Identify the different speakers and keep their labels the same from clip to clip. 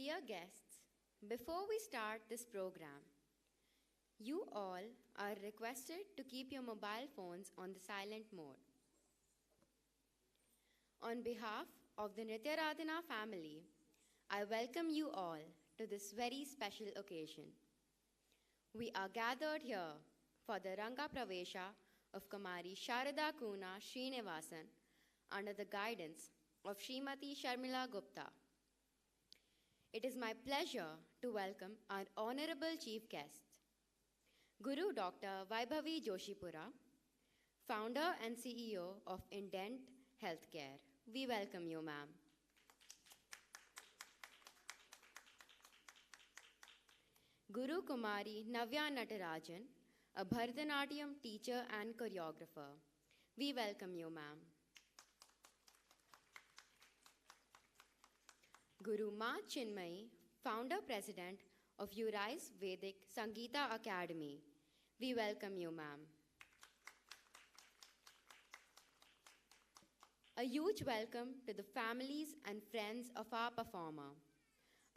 Speaker 1: Dear guests, before we start this program, you all are requested to keep your mobile phones on the silent mode. On behalf of the Nrityaradhana family, I welcome you all to this very special occasion. We are gathered here for the Ranga Pravesha of Kumari Sharada Koona Srinivasan under the guidance of Srimati Sharmila Gupta. It is my pleasure to welcome our honorable chief guest, Guru Dr. Vaibhavi Joshipura, founder and CEO of Indent Healthcare. We welcome you, ma'am. Guru Kumari Navya Natarajan, a Bharatanatyam teacher and choreographer. We welcome you, ma'am. Guru Ma Chinmayi, founder-president of Urais Vedic Sangeeta Academy. We welcome you, ma'am. A huge welcome to the families and friends of our performer.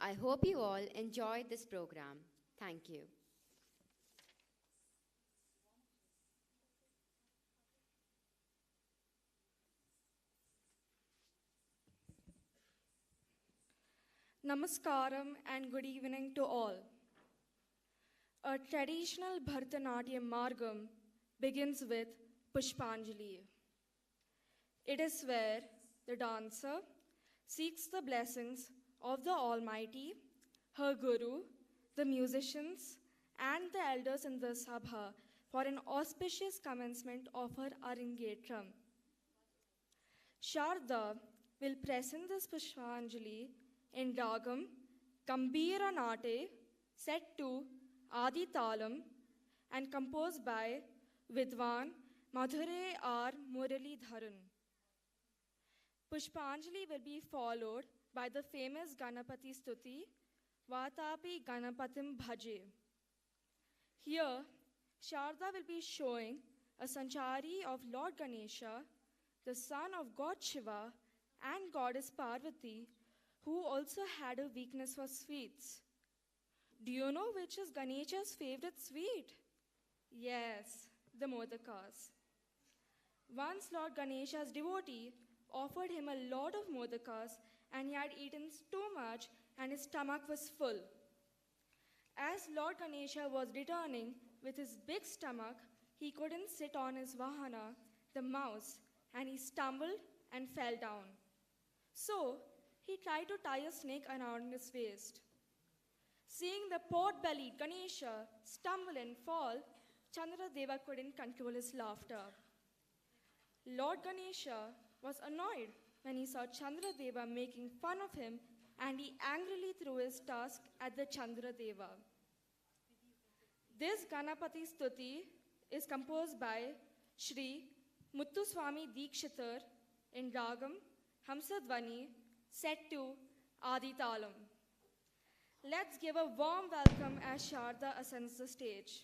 Speaker 1: I hope you all enjoyed this program. Thank you.
Speaker 2: Namaskaram and good evening to all. A traditional Bharatanatyam margam begins with Pushpanjali. It is where the dancer seeks the blessings of the Almighty, her Guru, the musicians, and the elders in the Sabha for an auspicious commencement of her Arangetram. Sharda will present this Pushpanjali in Ragam Gambira Nate, set to Adi Talam and composed by Vidwan Madhure R. Muralidharan. Pushpanjali will be followed by the famous Ganapati Stuti, Vatapi Ganapatim Bhaje. Here, Sharda will be showing a Sanchari of Lord Ganesha, the son of God Shiva and Goddess Parvati, who also had a weakness for sweets. Do you know which is Ganesha's favorite sweet? Yes, the modakas. Once Lord Ganesha's devotee offered him a lot of modakas and he had eaten too much and his stomach was full. As Lord Ganesha was returning with his big stomach, he couldn't sit on his vahana, the mouse, and he stumbled and fell down. So, he tried to tie a snake around his waist. Seeing the pot-bellied Ganesha stumble and fall, Chandradeva couldn't control his laughter. Lord Ganesha was annoyed when he saw Chandradeva making fun of him, and he angrily threw his tusk at the Chandradeva. This Ganapati Stuti is composed by Shri Muthuswami Dikshitar in Ragam Hamsadvani, set to Adi Talam. Let's give a warm welcome as Sharda ascends the stage.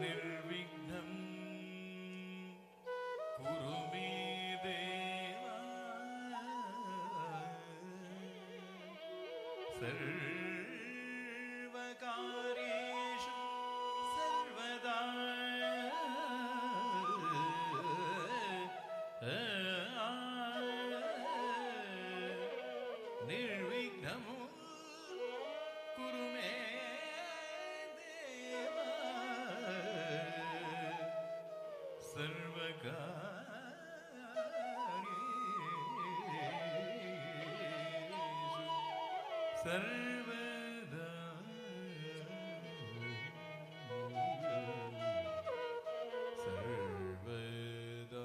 Speaker 3: निर्विघ्नं कुरु मे देवा सर्वकार्येषु सर्वदा निर्विघ्नं कुरु मे देवा सर्वकार्येषु सर्वदा सर्वदा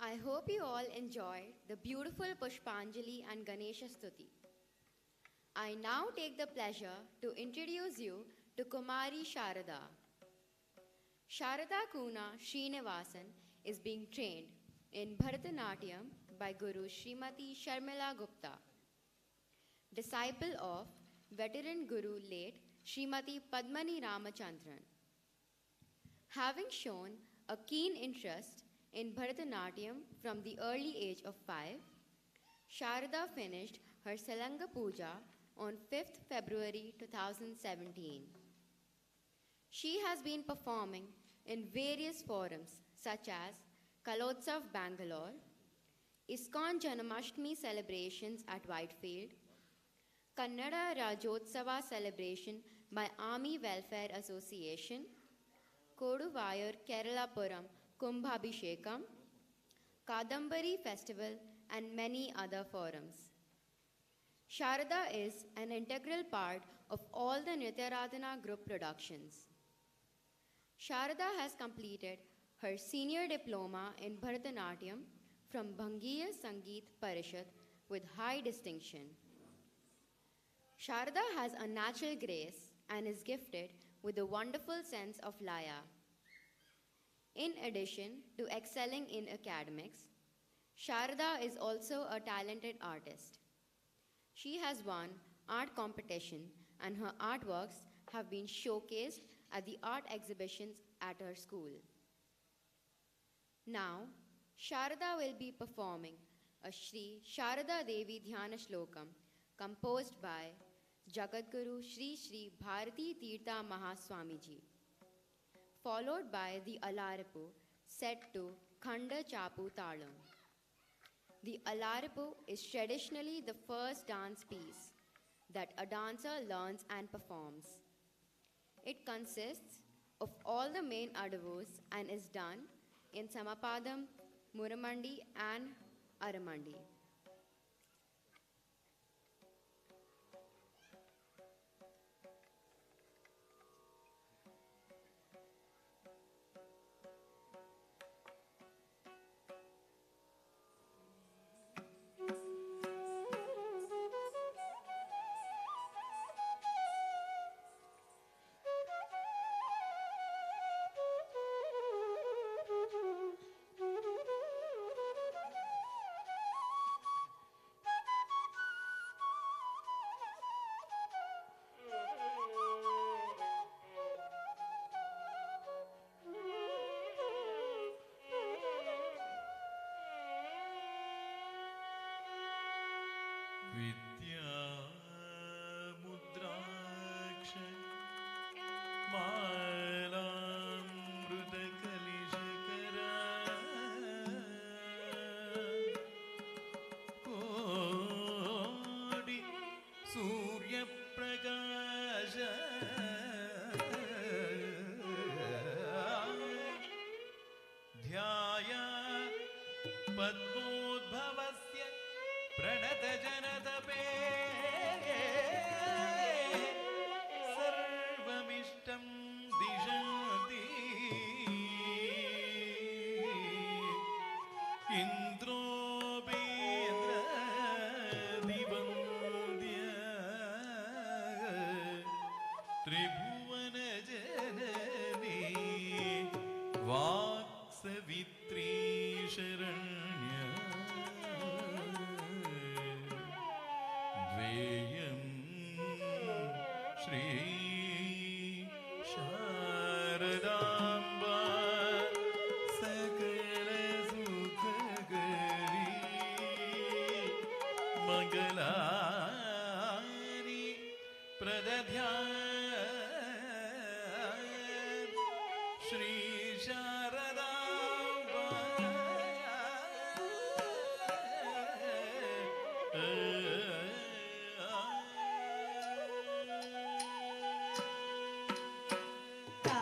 Speaker 1: I hope you all enjoyed the beautiful Pushpanjali and Ganesha Stuti. I now take the pleasure to introduce you to Kumari Sharada. Sharada Koona Srinivasan is being trained in Bharatanatyam by Guru Srimati Sharmila Gupta, disciple of veteran Guru late Srimati Padmani Ramachandran. Having shown a keen interest in Bharatanatyam from the early age of 5, Sharada finished her Salanga Puja on 5th February 2017. She has been performing in various forums such as Kalotsav Bangalore, ISKCON Janamashtami celebrations at Whitefield, Kannada Rajotsava celebration by Army Welfare Association, Koduvayur Keralapuram Kumbhabhishekam, Kadambari Festival, and many other forums. Sharada is an integral part of all the Nrityaradhana group productions. Sharada has completed her senior diploma in Bharatanatyam from Bhangiya Sangeet Parishad with high distinction. Sharada has a natural grace and is gifted with a wonderful sense of laya. In addition to excelling in academics, Sharada is also a talented artist. She has won art competition and her artworks have been showcased at the art exhibitions at her school. Now, Sharada will be performing a Shri Sharada Devi Dhyana Shlokam composed by Jagadguru Shri Shri Bharati Tirtha Mahaswamiji, followed by the Alaripu set to Khanda Chapu Talam. The Alaripu is traditionally the first dance piece that a dancer learns and performs. It consists of all the main adavus and is done in Samapadam, Muramandi and Aramandi.
Speaker 3: विद्यामुद्राक्ष मालामृतकलिशकरा कोटि Suryaprakash ध्याया पद्मोद्भवस्य प्रणतजनतपे सर्वमिष्टं दिशन्ति इन्द्रोपेन्द्रदिवन्द्य त्रिभुवनजननी वाक्सवित्री Sharanya द्वेयं Shri Sharadamba सकलसुखकरी मङ्गलानि प्रदध्यात् Shri Sharadamba
Speaker 4: Ka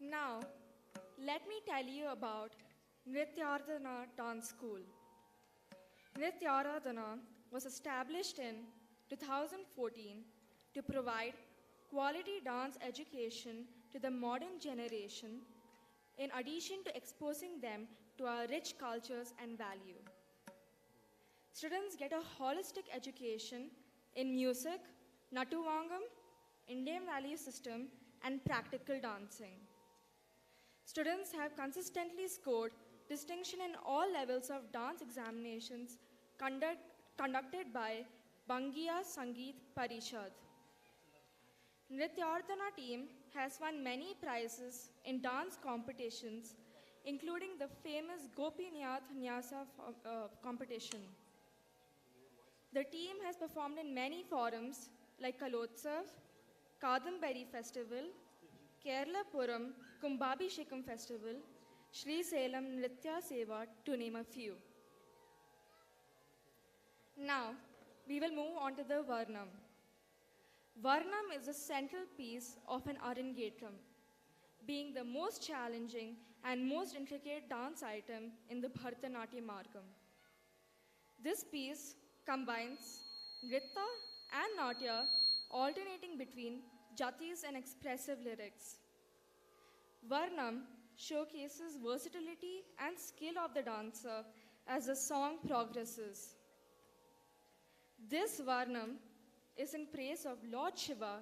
Speaker 2: Now, let me tell you about Nrityaradhana Dance School. Nrityaradhana was established in 2014 to provide quality dance education to the modern generation in addition to exposing them to our rich cultures and value. Students get a holistic education in music, Natuvangam, Indian value system, and practical dancing. Students have consistently scored distinction in all levels of dance examinations conducted by Bangiya Sangeet Parishad. Nrityaradhana team has won many prizes in dance competitions, including the famous Gopinath Nyasa competition. The team has performed in many forums like Kalotsav, Kadambari Festival, Kerala Puram Kumbhabhishekam Festival, Sri Salem Nritya Seva, to name a few. Now, we will move on to the Varnam. Varnam is the central piece of an Arangetram, being the most challenging and most intricate dance item in the Bharatanatyam Margam. This piece combines Nritta and Natya, alternating between jatis and expressive lyrics. Varnam showcases versatility and skill of the dancer as the song progresses. This Varnam is in praise of Lord Shiva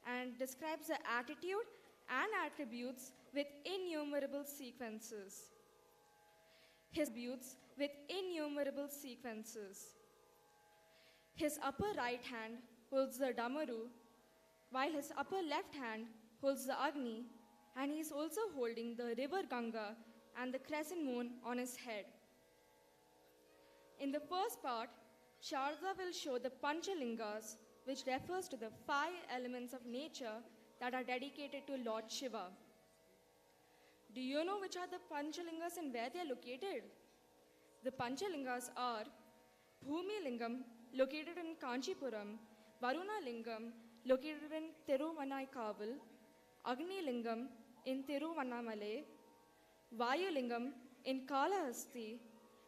Speaker 2: and describes the attitude and attributes with innumerable sequences. His upper right hand holds the Damaru, while his upper left hand holds the Agni, and he is also holding the river Ganga and the crescent moon on his head. In the first part, Sharada will show the Panchalingas, which refers to the 5 elements of nature that are dedicated to Lord Shiva. Do you know which are the Panchalingas and where they are located? The Panchalingas are Bhumi Lingam, located in Kanchipuram, Varuna Lingam, located in Thiruvannaikavil, Agni Lingam in Thiruvannamalai, Vayu Lingam in Kalahasti,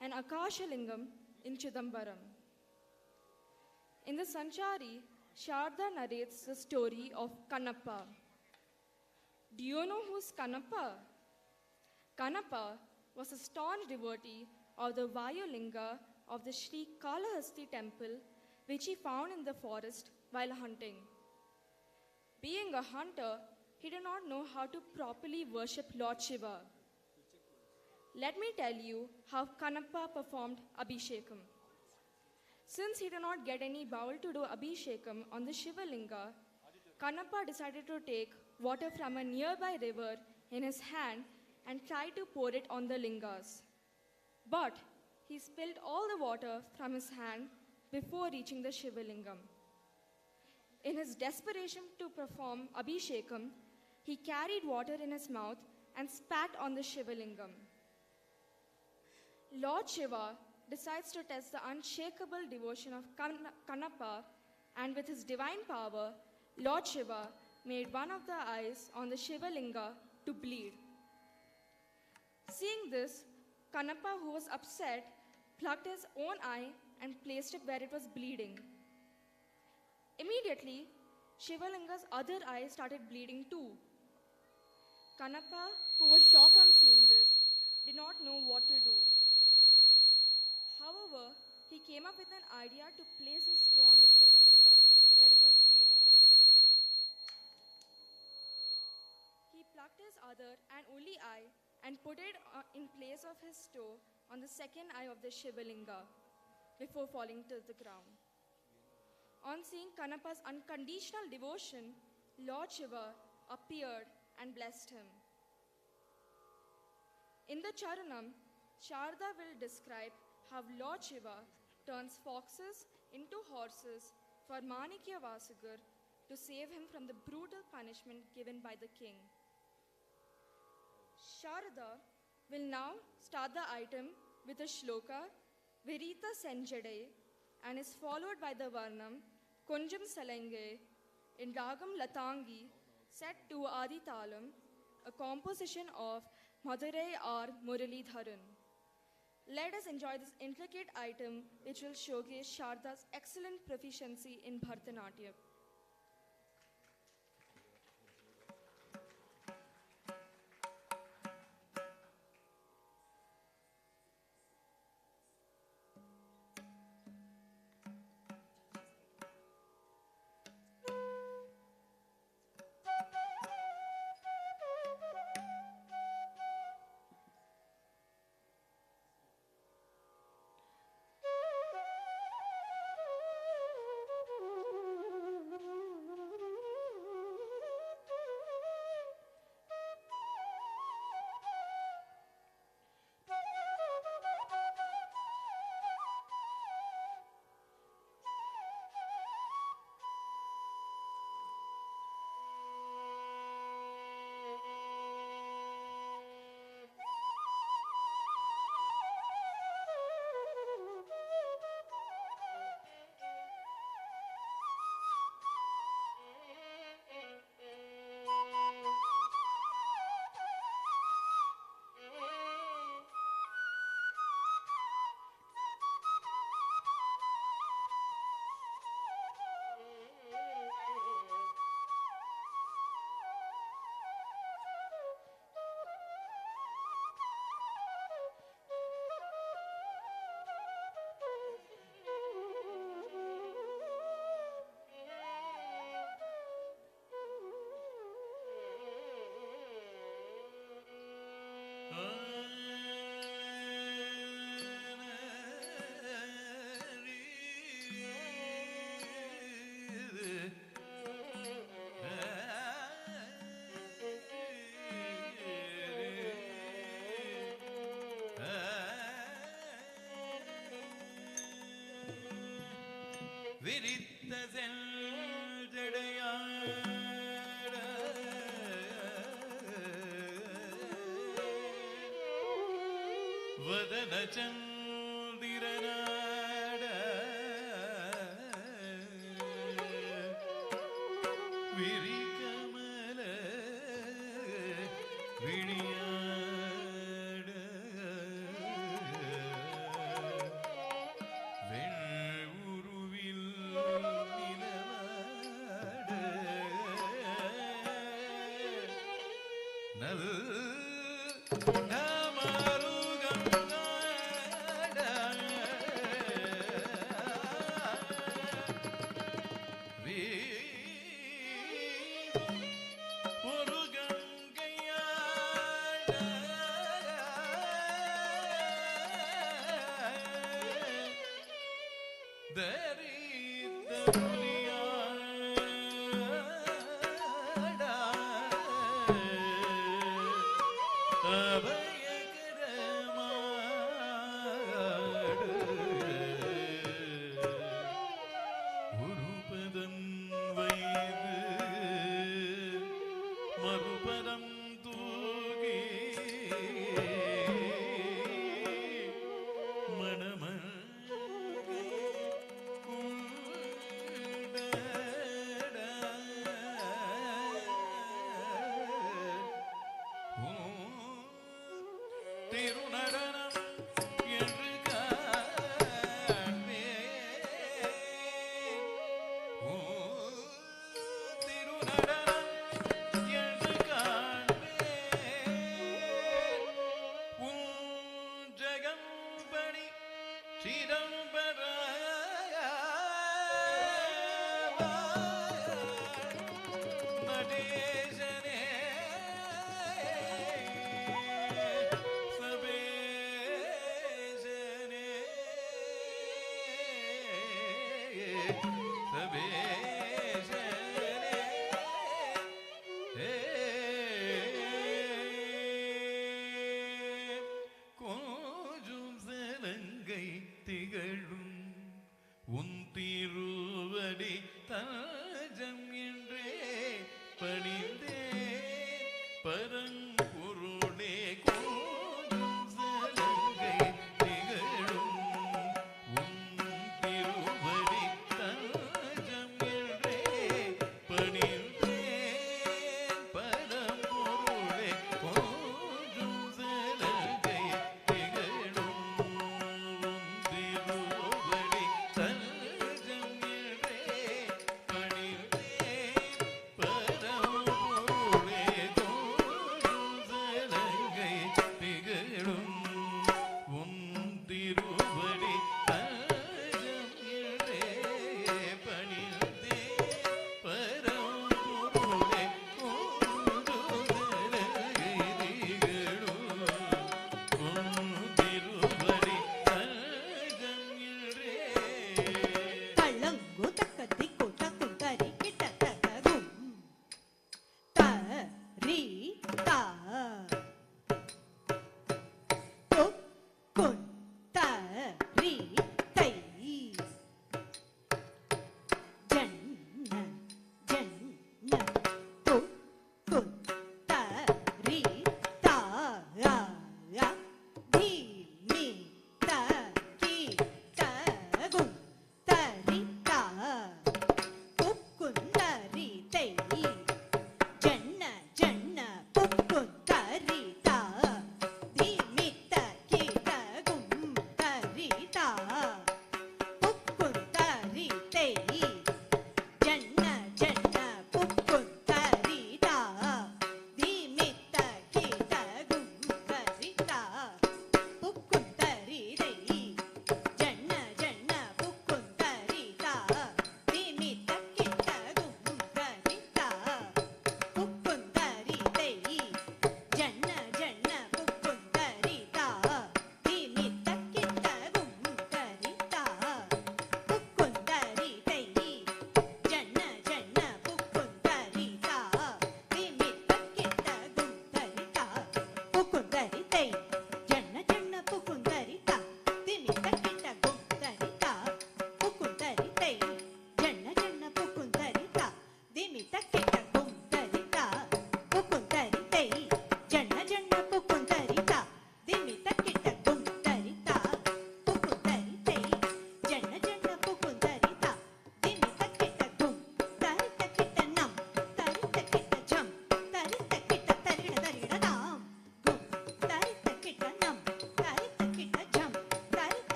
Speaker 2: and Akasha Lingam in Chidambaram. In the Sanchari, Sharada narrates the story of Kannappa. Do you know who's Kannappa? Kannappa was a staunch devotee of the Vayulinga of the Sri Kalahasti temple, which he found in the forest while hunting. Being a hunter, he did not know how to properly worship Lord Shiva. Let me tell you how Kannappa performed Abhishekam. Since he did not get any bowl to do Abhishekam on the Shiva Linga, Kannappa decided to take water from a nearby river in his hand and try to pour it on the lingas. But he spilled all the water from his hand before reaching the Shiva Lingam. In his desperation to perform Abhishekam, he carried water in his mouth and spat on the Shiva Lingam. Lord Shiva decides to test the unshakable devotion of Kannappa, and with his divine power, Lord Shiva made one of the eyes on the Shiva Linga to bleed. Seeing this, Kannappa, who was upset, plucked his own eye and placed it where it was bleeding. Immediately, Shiva Linga's other eye started bleeding too. Kannappa, who was shocked on seeing this, did not know what to do. However, he came up with an idea to place his toe on the Shiva Linga where it was bleeding. He plucked his other and only eye and put it in place of his toe on the second eye of the Shiva Linga before falling to the ground. On seeing Kannappa's unconditional devotion, Lord Shiva appeared and blessed him. In the Charanam, Sharada will describe how Lord Shiva turns foxes into horses for Manikya Vasugar to save him from the brutal punishment given by the king. Sharada will now start the item with a shloka, Virita Senjade, and is followed by the Varnam, Kunjam Salenge, in Ragam Latangi, set to Adi Talam, a composition of Madurai R. Muralidharan. Let us enjoy this intricate item which will showcase Sharda's excellent proficiency in Bharatanatyam.
Speaker 3: விரித்த செஞ்சடையாட வதன சந்திரனாட விரிகமல விழியாட வெண்உருவில் நிலவாட நல்
Speaker 4: Thank you.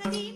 Speaker 3: திருவடி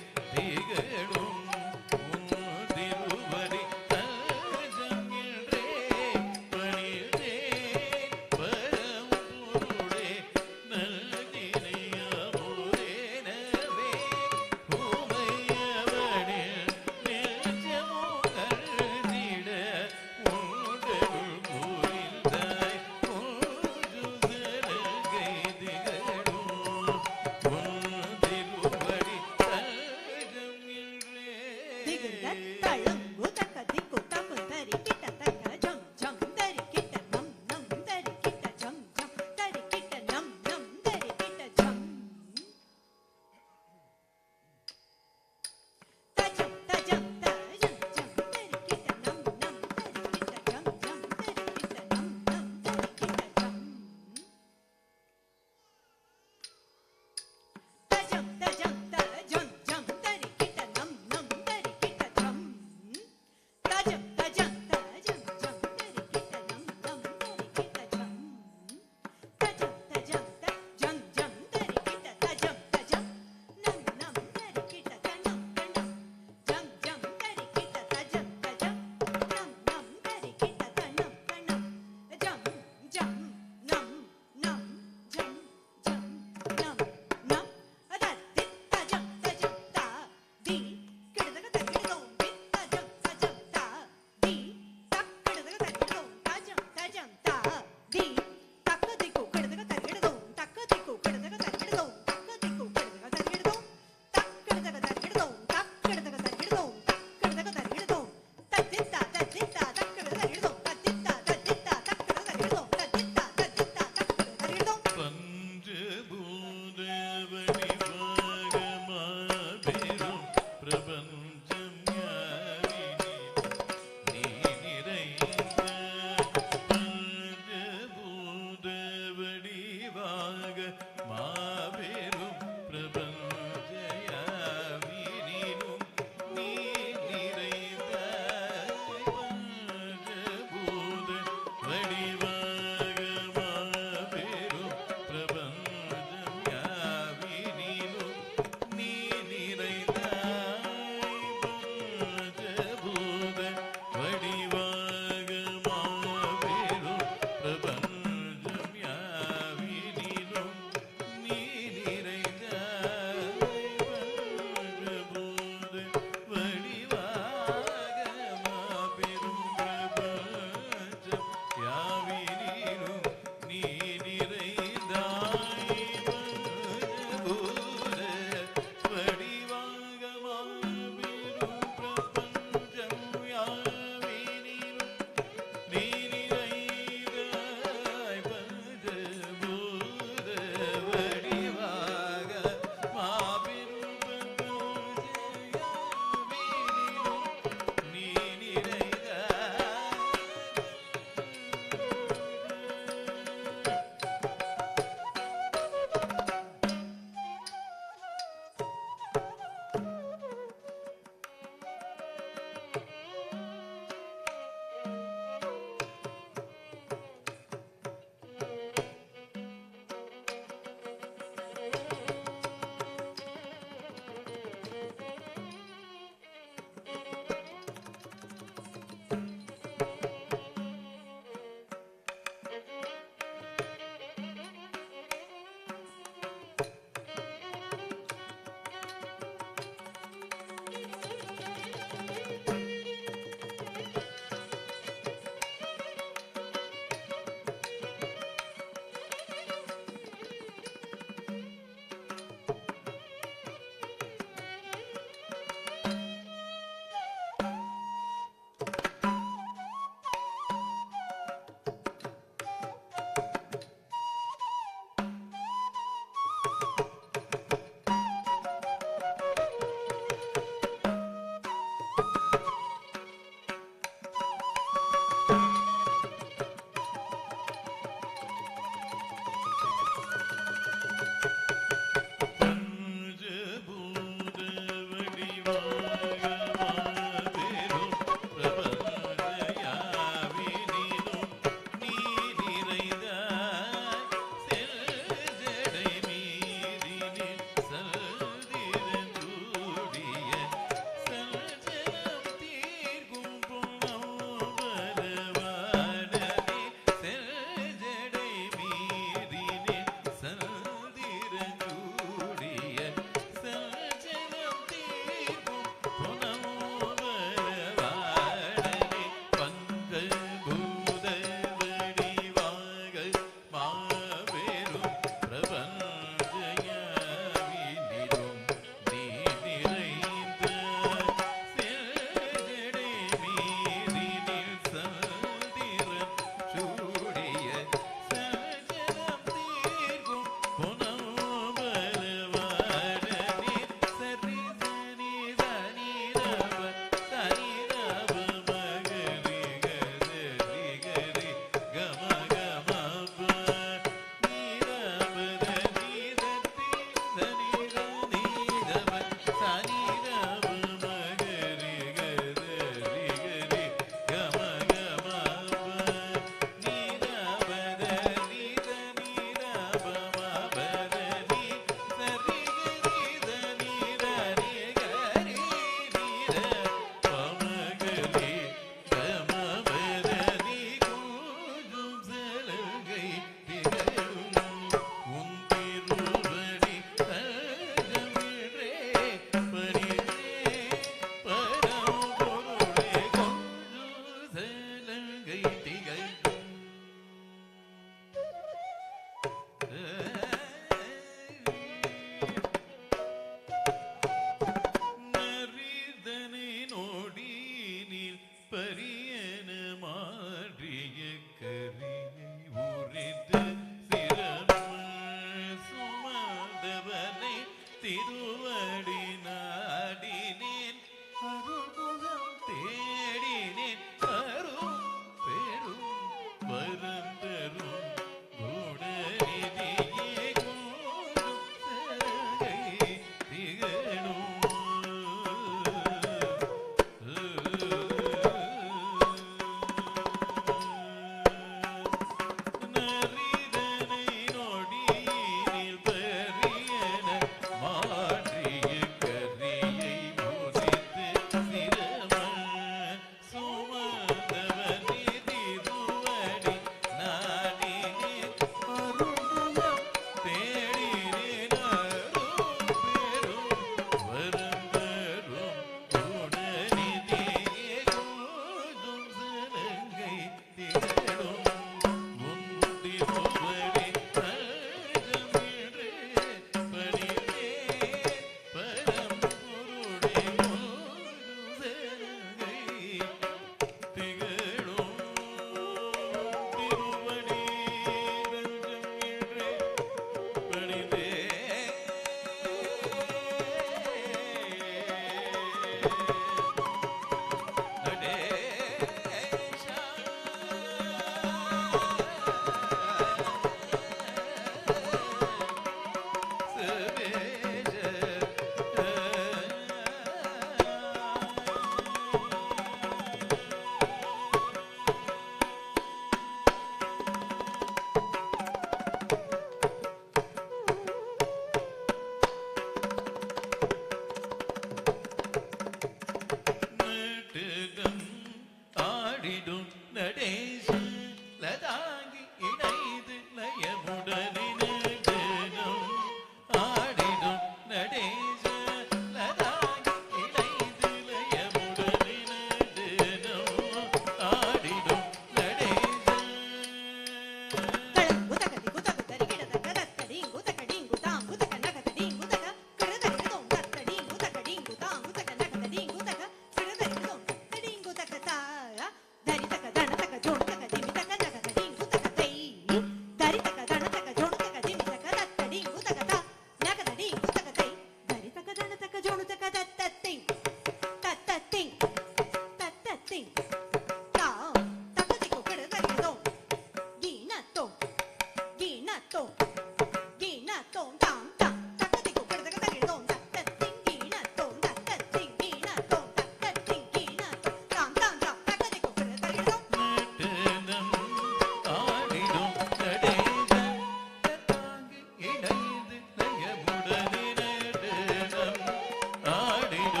Speaker 3: ஆடிடும்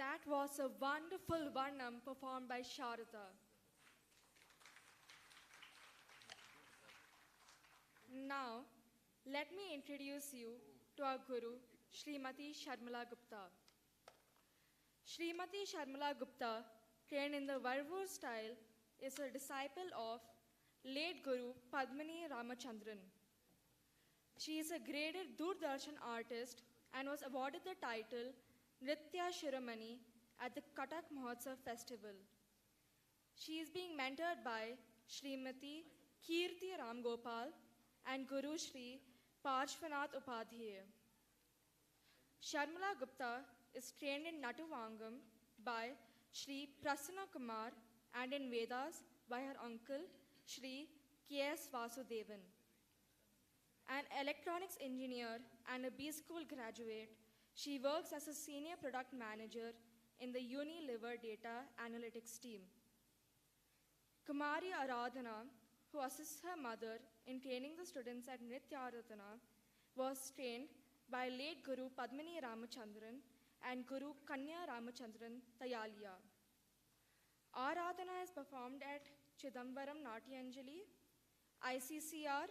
Speaker 2: That was a wonderful Varnam performed by Sharada. Now, let me introduce you to our Guru, Srimati Sharmila Gupta. Srimati Sharmila Gupta, trained in the Varvur style, is a disciple of late Guru Padmini Ramachandran. She is a graded Doordarshan artist and was awarded the title Nritya Shiromani at the Katak Mahotsav Festival. She is being mentored by Srimati Kirti Ramgopal and Guru Shri Parshvanath Upadhyay. Sharmila Gupta is trained in Natuvangam by Shri Prasanna Kumar and in Vedas by her uncle Shri K.S. Vasudevan. An electronics engineer and a B School graduate, she works as a senior product manager in the Unilever Data Analytics team. Kumari Aradhana, who assists her mother in training the students at Nrityaradhana, was trained by late Guru Padmini Ramachandran and Guru Kanya Ramachandran Tayalia. Aradhana is performed at Chidambaram Natyanjali, ICCR,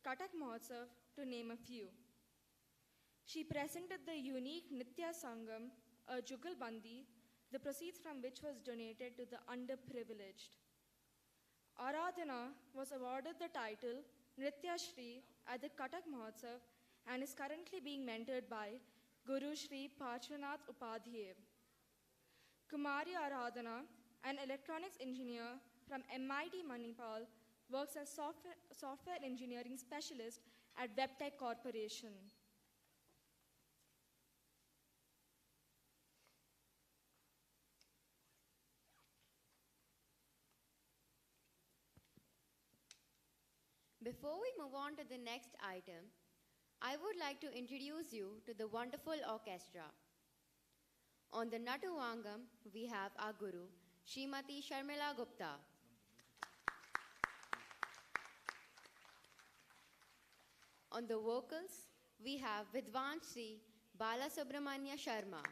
Speaker 2: Katak Mahotsav, to name a few. She presented the unique Nitya Sangam, a Jugal Bandi, the proceeds from which was donated to the underprivileged. Aradhana was awarded the title Nritya Shri at the Katak Mahotsav and is currently being mentored by Guru Shri Parshvanath Upadhyay. Kumari Aradhana, an electronics engineer from MIT Manipal, works as software engineering specialist at WebTech Corporation.
Speaker 1: Before we move on to the next item, I would like to introduce you to the wonderful orchestra. On the Natuvangam, we have our Guru, Srimati Sharmila Gupta. On the vocals, we have Vidwan Sri Balasubramanya Sharma.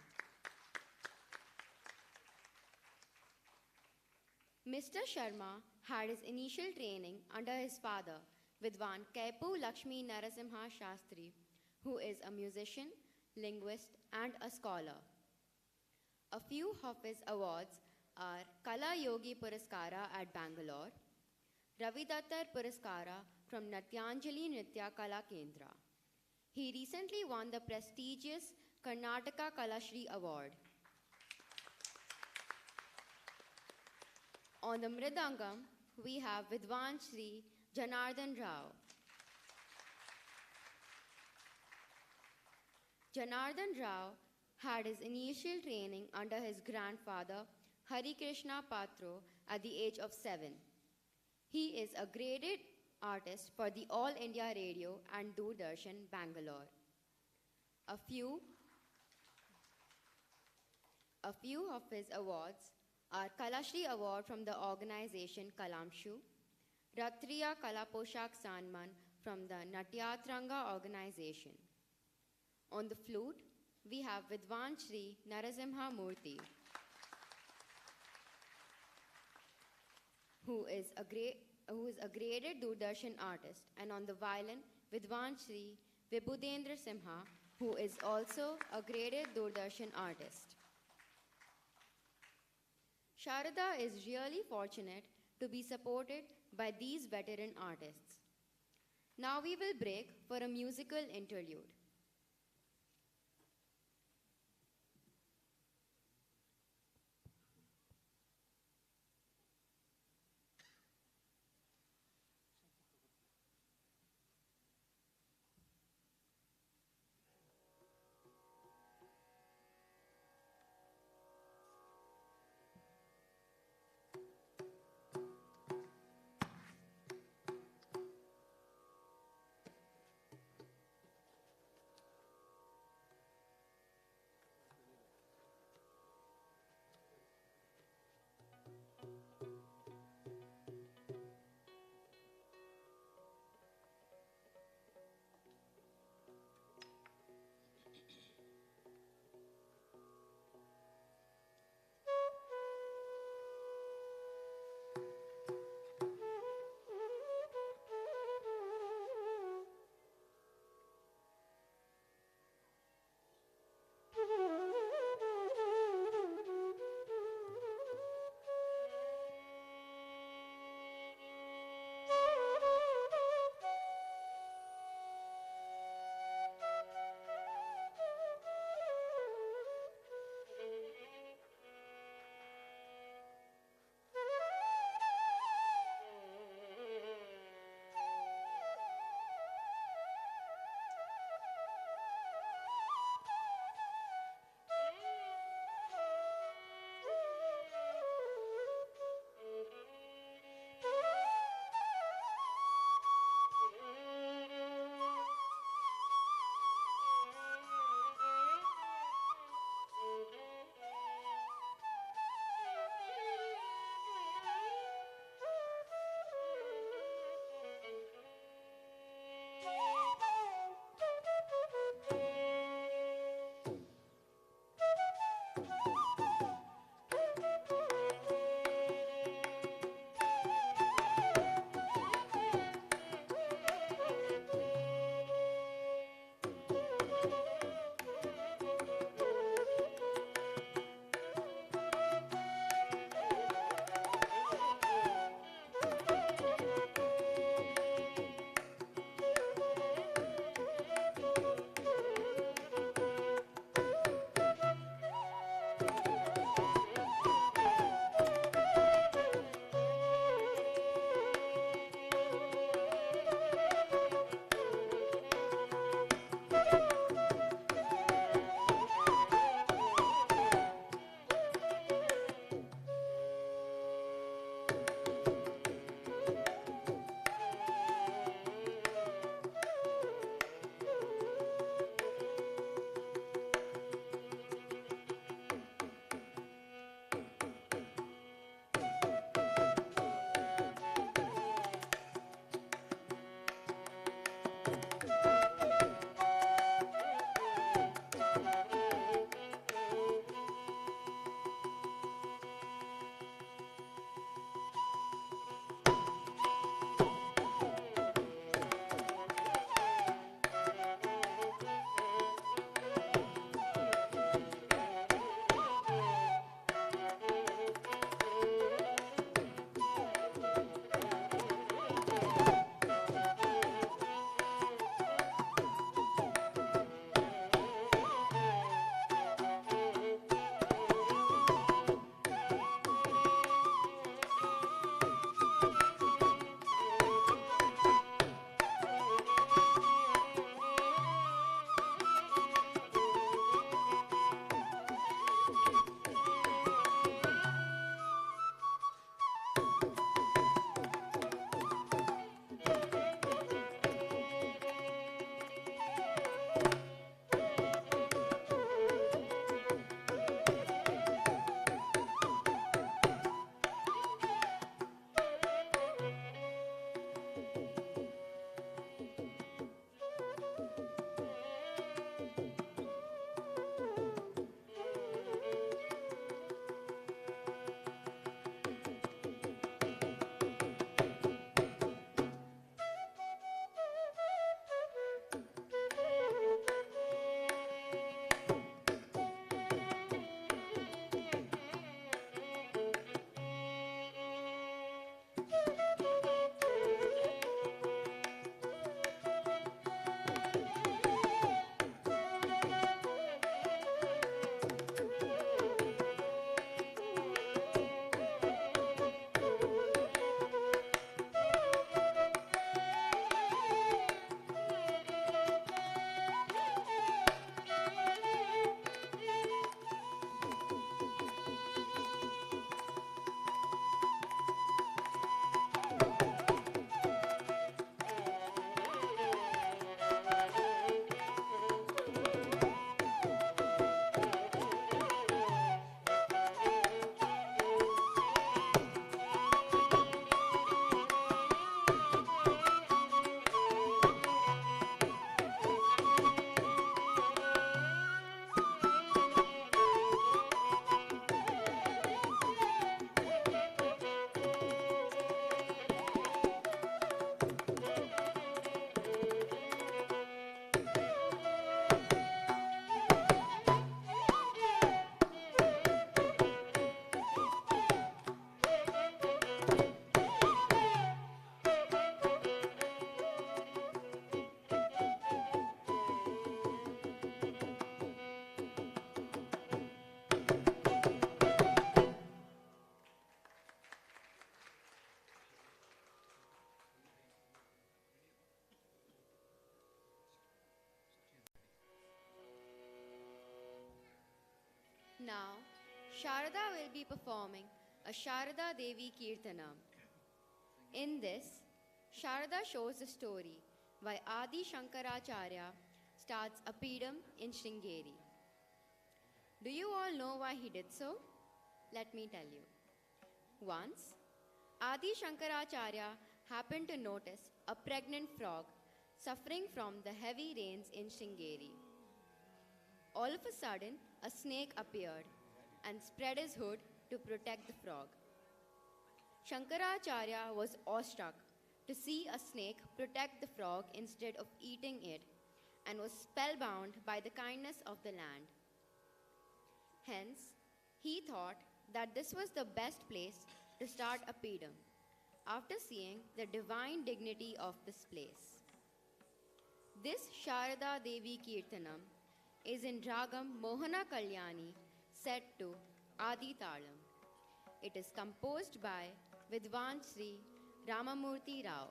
Speaker 1: Mr. Sharma had his initial training under his father, Vidwan Kaipu Lakshmi Narasimha Shastri, who is a musician, linguist, and a scholar. A few of his awards are Kala Yogi Puraskara at Bangalore, Ravi Dattar Puraskara from Natyanjali Nritya Kala Kendra. He recently won the prestigious Karnataka Kalashri Award. On the Mridangam, we have Vidwan Shri Janardhan Rao. Janardhan Rao had his initial training under his grandfather, Hari Krishna Patro, at the age of 7. He is a graded artist for the All India Radio and Doordarshan, Bangalore. A few of his awards are Kalashri Award from the organization Kalamshu, Ratriya Kalaposhak Sanman from the Natyatranga organization. On the flute, we have Vidwan Shri Narasimha Murthy, who is a graded Doordarshan artist, and on the violin, Vidwan Shri Vibhudendra Simha, who is also a graded Doordarshan artist. Sharada is really fortunate to be supported by these veteran artists. Now we will break for a musical interlude. Now, Sharada will be performing a Sharada Devi Kirtanam. In this, Sharada shows the story why Adi Shankaracharya starts a Pedam in Sringeri. Do you all know why he did so? Let me tell you. Once, Adi Shankaracharya happened to notice a pregnant frog suffering from the heavy rains in Sringeri. All of a sudden, a snake appeared and spread his hood to protect the frog. Shankaracharya was awestruck to see a snake protect the frog instead of eating it and was spellbound by the kindness of the land. Hence, he thought that this was the best place to start a Pedam after seeing the divine dignity of this place. This Sharada Devi Kirtanam is in Ragam Mohana Kalyani set to Adi Talam. It is composed by Vidwan Sri Ramamurthy Rao.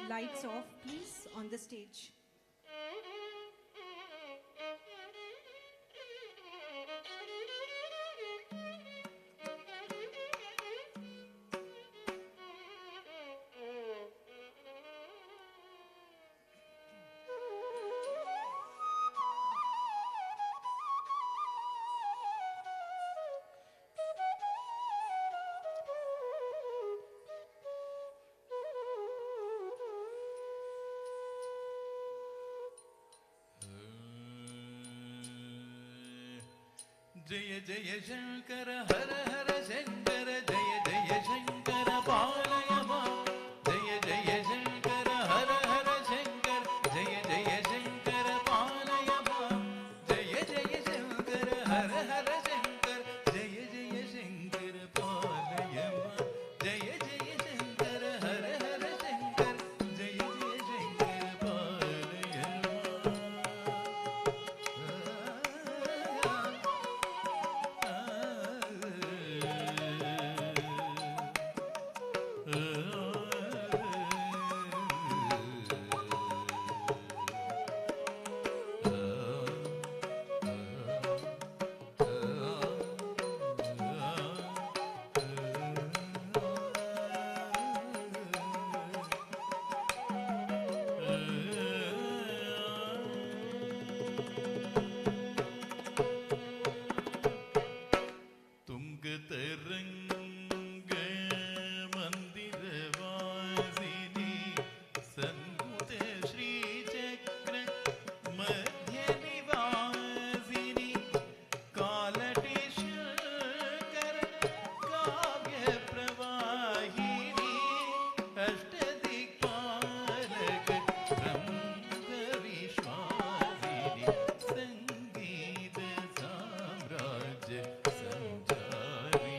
Speaker 4: Lights off, please, on the stage.
Speaker 3: जय जय शंकर हर हर शंकर जय जय शंकर पालय मां जय जय शंकर हर हर शंकर जय जय शंकर पालय मां जय जय शंकर हर हर शंकर जय जय शंकर पालय मां जय जय शंकर हर हर शंकर जय जय शंकर पालय संगीत साम्राज्य संचारिणी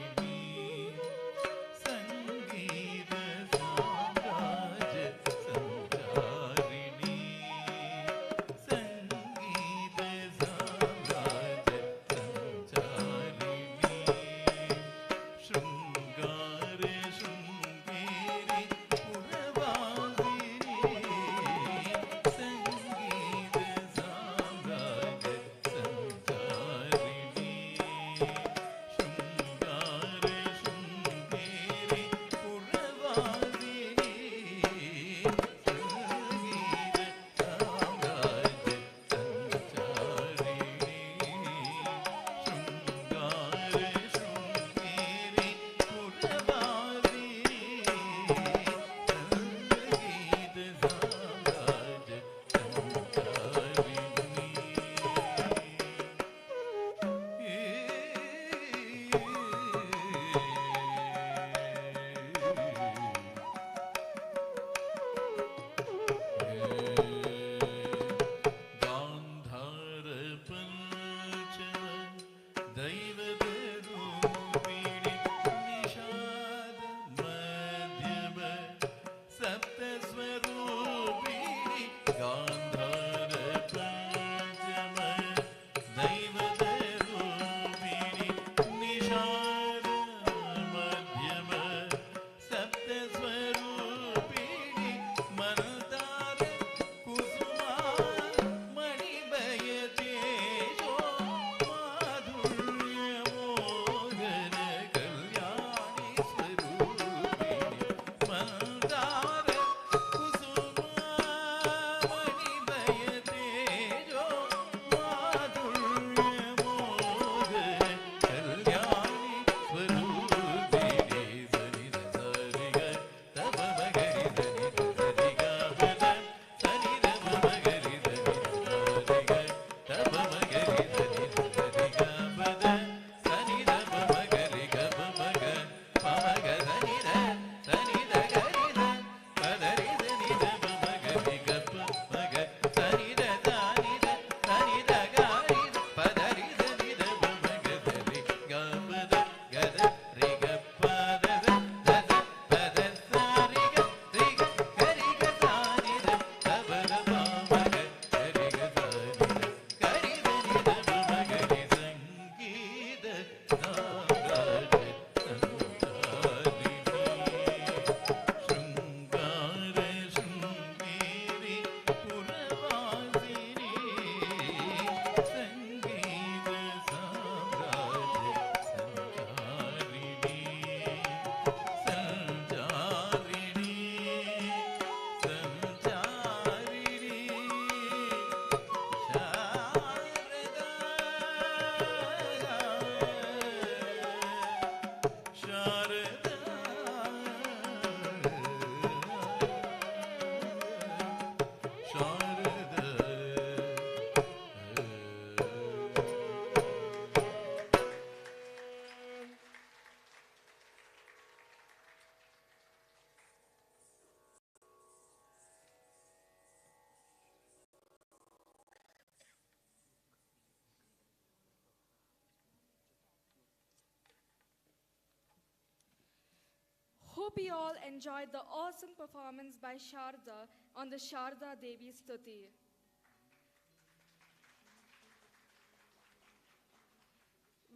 Speaker 2: Hope you all enjoyed the awesome performance by Sharada on the Sharada Devi Stuti.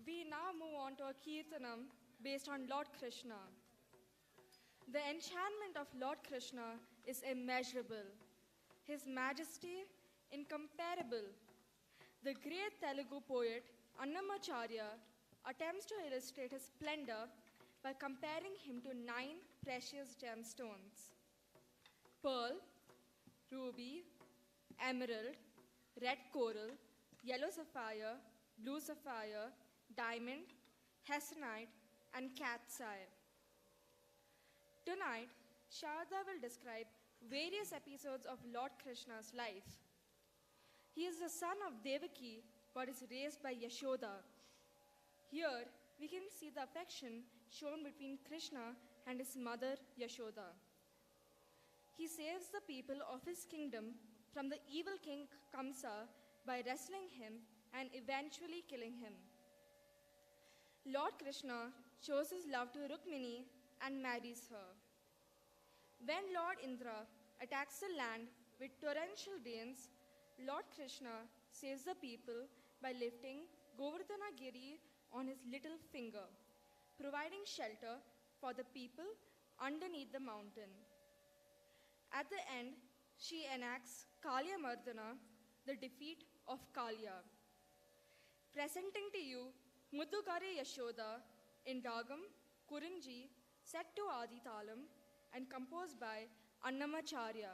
Speaker 2: We now move on to a Kirtanam based on Lord Krishna. The enchantment of Lord Krishna is immeasurable, His majesty incomparable. The great Telugu poet Annamacharya attempts to illustrate his splendor by comparing him to 9 precious gemstones: pearl, ruby, emerald, red coral, yellow sapphire, blue sapphire, diamond, hessonite, and cat's eye. Tonight, Sharada will describe various episodes of Lord Krishna's life. He is the son of Devaki but is raised by Yashoda. Here, we can see the affection shown between Krishna and his mother Yashoda. He saves the people of his kingdom from the evil king Kamsa by wrestling him and eventually killing him. Lord Krishna shows his love to Rukmini and marries her. When Lord Indra attacks the land with torrential rains, Lord Krishna saves the people by lifting Govardhana Giri on his little finger, providing shelter for the people underneath the mountain. At the end, she enacts Kalya Mardana, the defeat of Kalya. Presenting to you Muddukare Yashoda in Ragam, Kurinji, set to Adi Talam and composed by Annamacharya.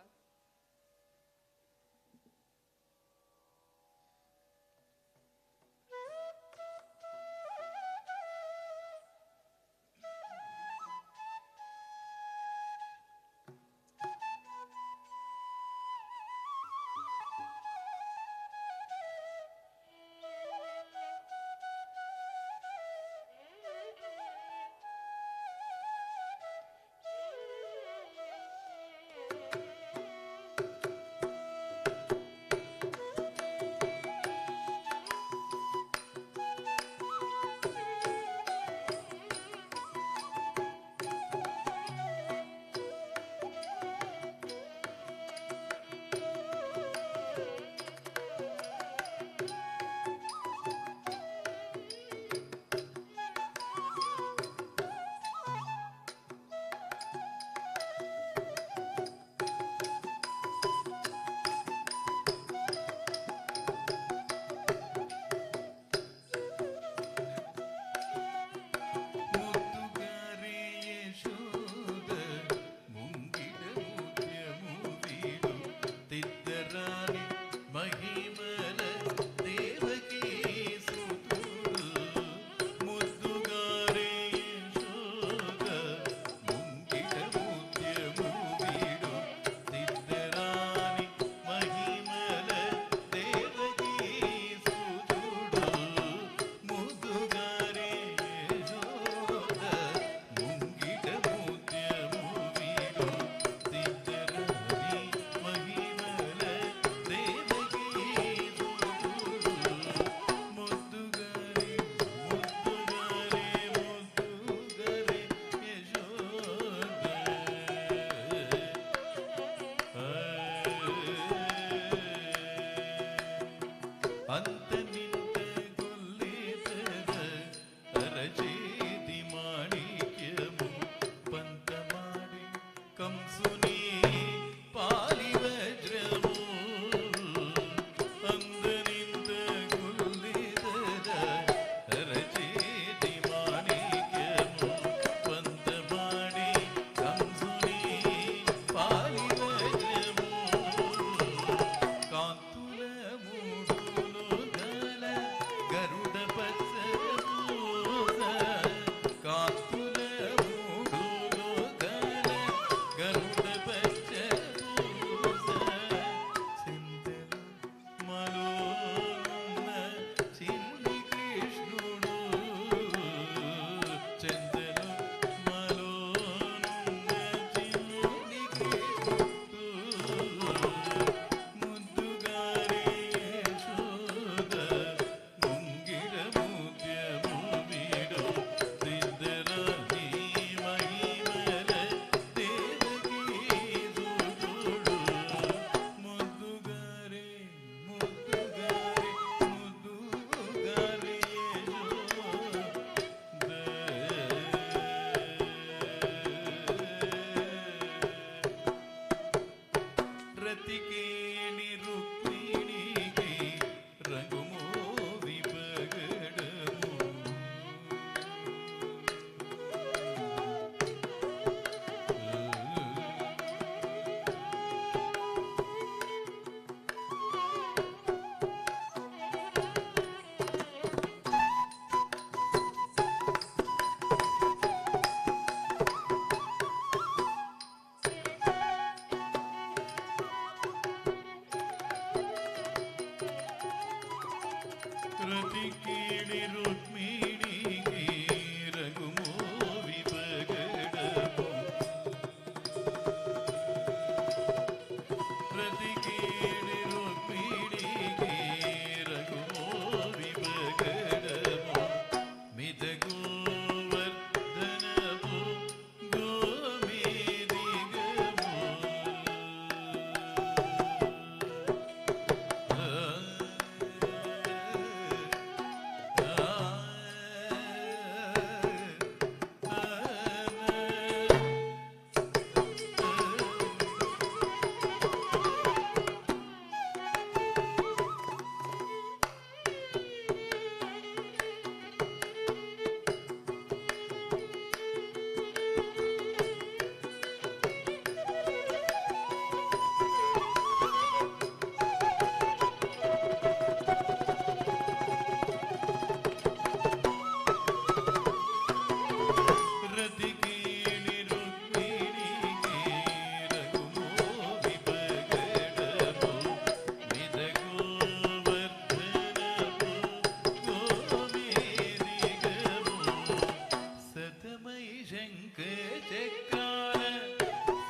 Speaker 3: శంఖచక్రాల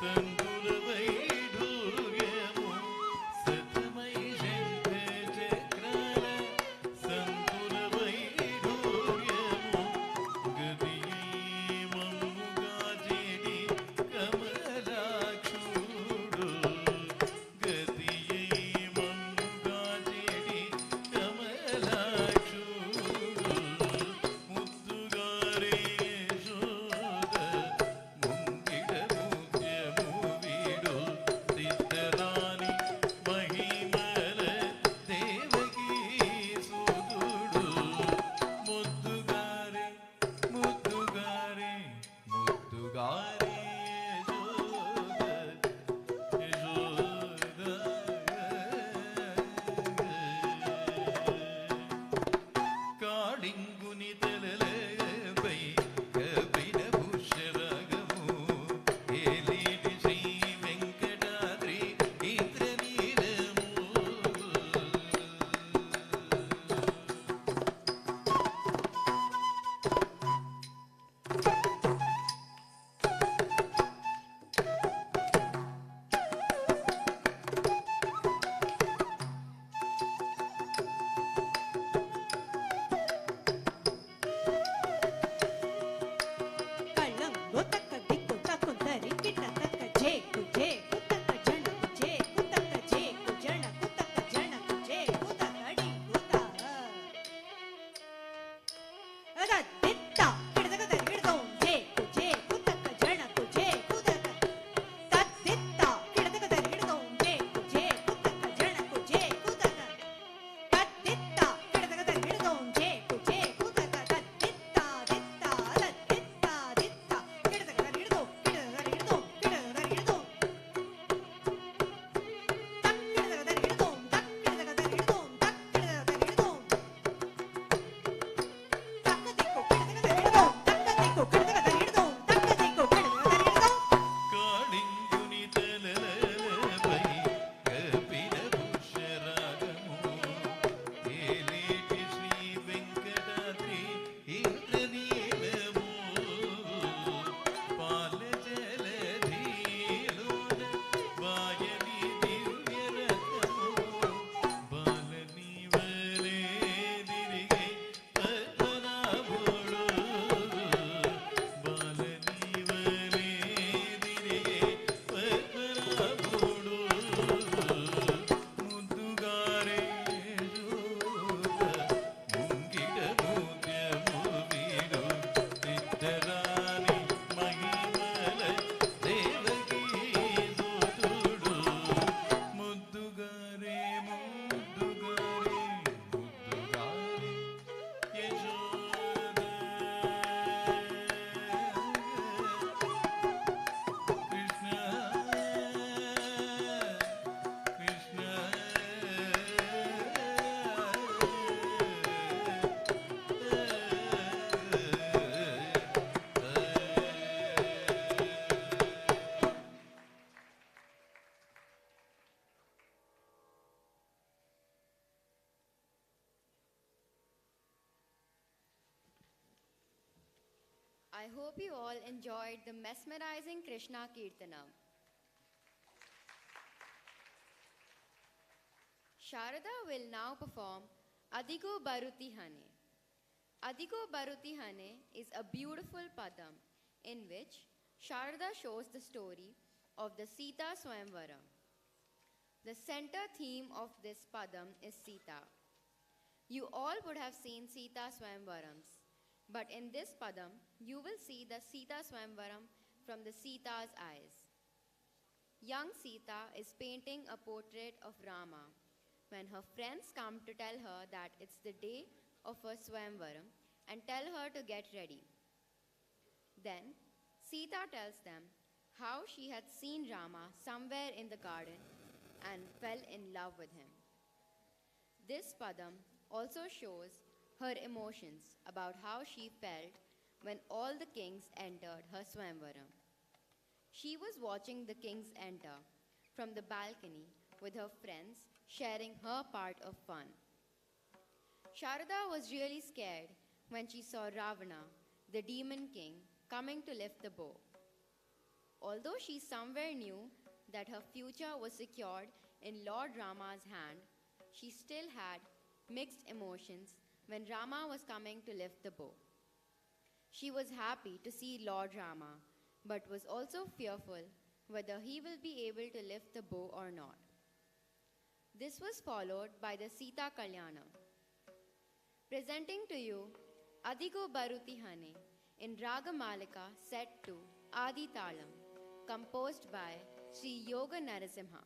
Speaker 3: సంతుల వైఢూర్యము సతమై శంఖచక్రాల సంతుల వైఢూర్యము గదియై మమ్ముగా చేడి కమలాక్షుడు గదియై మమ్ముగా చేడి కమలాక్షుడు ముద్దుగారే Yashoda ముంగిట ముత్యము వీడు సిద్ధరాణి మహిమల దేవకీ సుతుడు ముద్దుగారే ముద్దుగారే ముద్దుగారే యశోద కాళింగుని తలలపై కపిల పుష్యరాగము ఏలేటి శ్రీ వెంకటాద్రి ఇంద్రనీలము
Speaker 4: కళ్ళం గోతక్క దిక్కు తక్కుందరి కిట్ట తక్క జేకు జేకు తక్క జణకు జేకు తక్క జేకు జణకు తక్క జణకు జేకు తక్కడి గుత అద దిత్త కిడదగ దరిగిడదం జేకు జేకు తక్క జణకు జేకు తక్క తద్దిత్త కిడదగ దరిగిడదం జేకు జేకు తక్క జణకు జేకు తక్క తద్దిత్త కిడదగ దరిగిడదం జేకు జేకు తక్క తద్దిత్త దిత్త తద్దిత్త దిత్త కిడదగ దరిగిడదం కిడదగ దరిగిడదం కిడదగ దరిగిడదం తక్ కిడదగ దరిగిడదం తక్ కిడదగ దరిగిడదం తక్ కిడదగ దరిగిడదం తక్క దిక్కు కిడదగ దరిగిడదం తక్క దిక్కు కిడదగ దరిగిడదం తక్క దిక్కు కిడదగ దరిగిడదం
Speaker 3: కాళింగుని తలలపై కపిల పుష్యరాగము ఏలేటి శ్రీ వెంకటాద్రి ఇంద్రనీలము పాల జలధిలోన వాయని దివ్యరథము బాలని వలే తిరిగే పద్మనాభుడు బాలని వలే తిరిగే పద్మనాభుడు ముద్దుగారే యశోద ముంగిట ముత్యము వీడు సిద్ధరాణి మహిమల Devaki సుతుడు ముద్దుగారే ముద్దుగారే ముద్దుగారే Yashoda Krishna Krishna
Speaker 1: I hope you all enjoyed the mesmerizing Krishna Kirtanam. Sharada will now perform Adigo Baruti Hane. Adigo Baruti Hane is a beautiful padam in which Sharada shows the story of the Sita Swayamvaram. The center theme of this padam is Sita. You all would have seen Sita Swayamvarams, but in this padam, you will see the Sita Swayamvaram from the Sita's eyes. Young Sita is painting a portrait of Rama when her friends come to tell her that it's the day of her Swayamvaram and tell her to get ready. Then Sita tells them how she had seen Rama somewhere in the garden and fell in love with him. This padam also shows her emotions about how she felt when all the kings entered her Swayamvaram. She was watching the kings enter from the balcony with her friends, sharing her part of fun. Sharada was really scared when she saw Ravana, the demon king, coming to lift the bow. Although she somewhere knew that her future was secured in Lord Rama's hand, she still had mixed emotions when Rama was coming to lift the bow. She was happy to see Lord Rama, but was also fearful whether he will be able to lift the bow or not. This was followed by the Sita Kalyana. Presenting to you Adigo Baruti Hane in Raga Malika set to Adi Talam, composed by Sri Yoga Narasimha.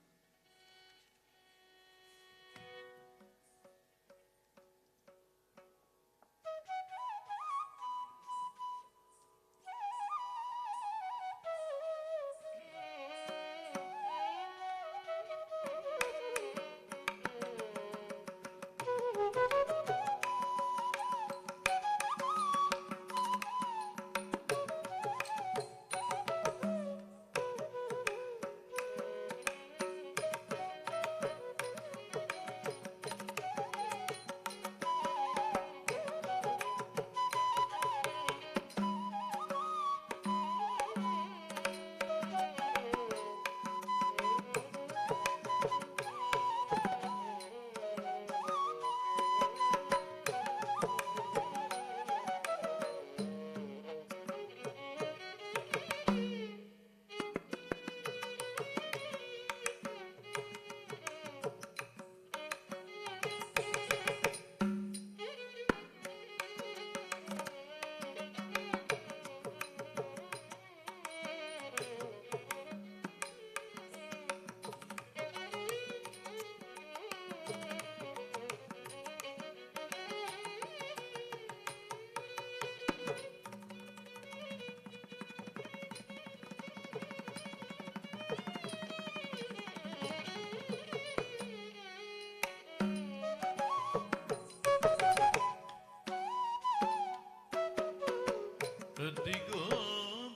Speaker 3: Adigo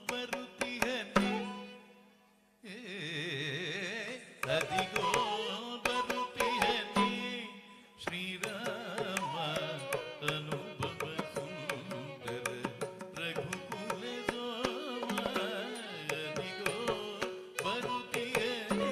Speaker 3: baruti hani, adigo baruti hani, Shri Rama anubhava sundara raghukula soma, adigo baruti hani.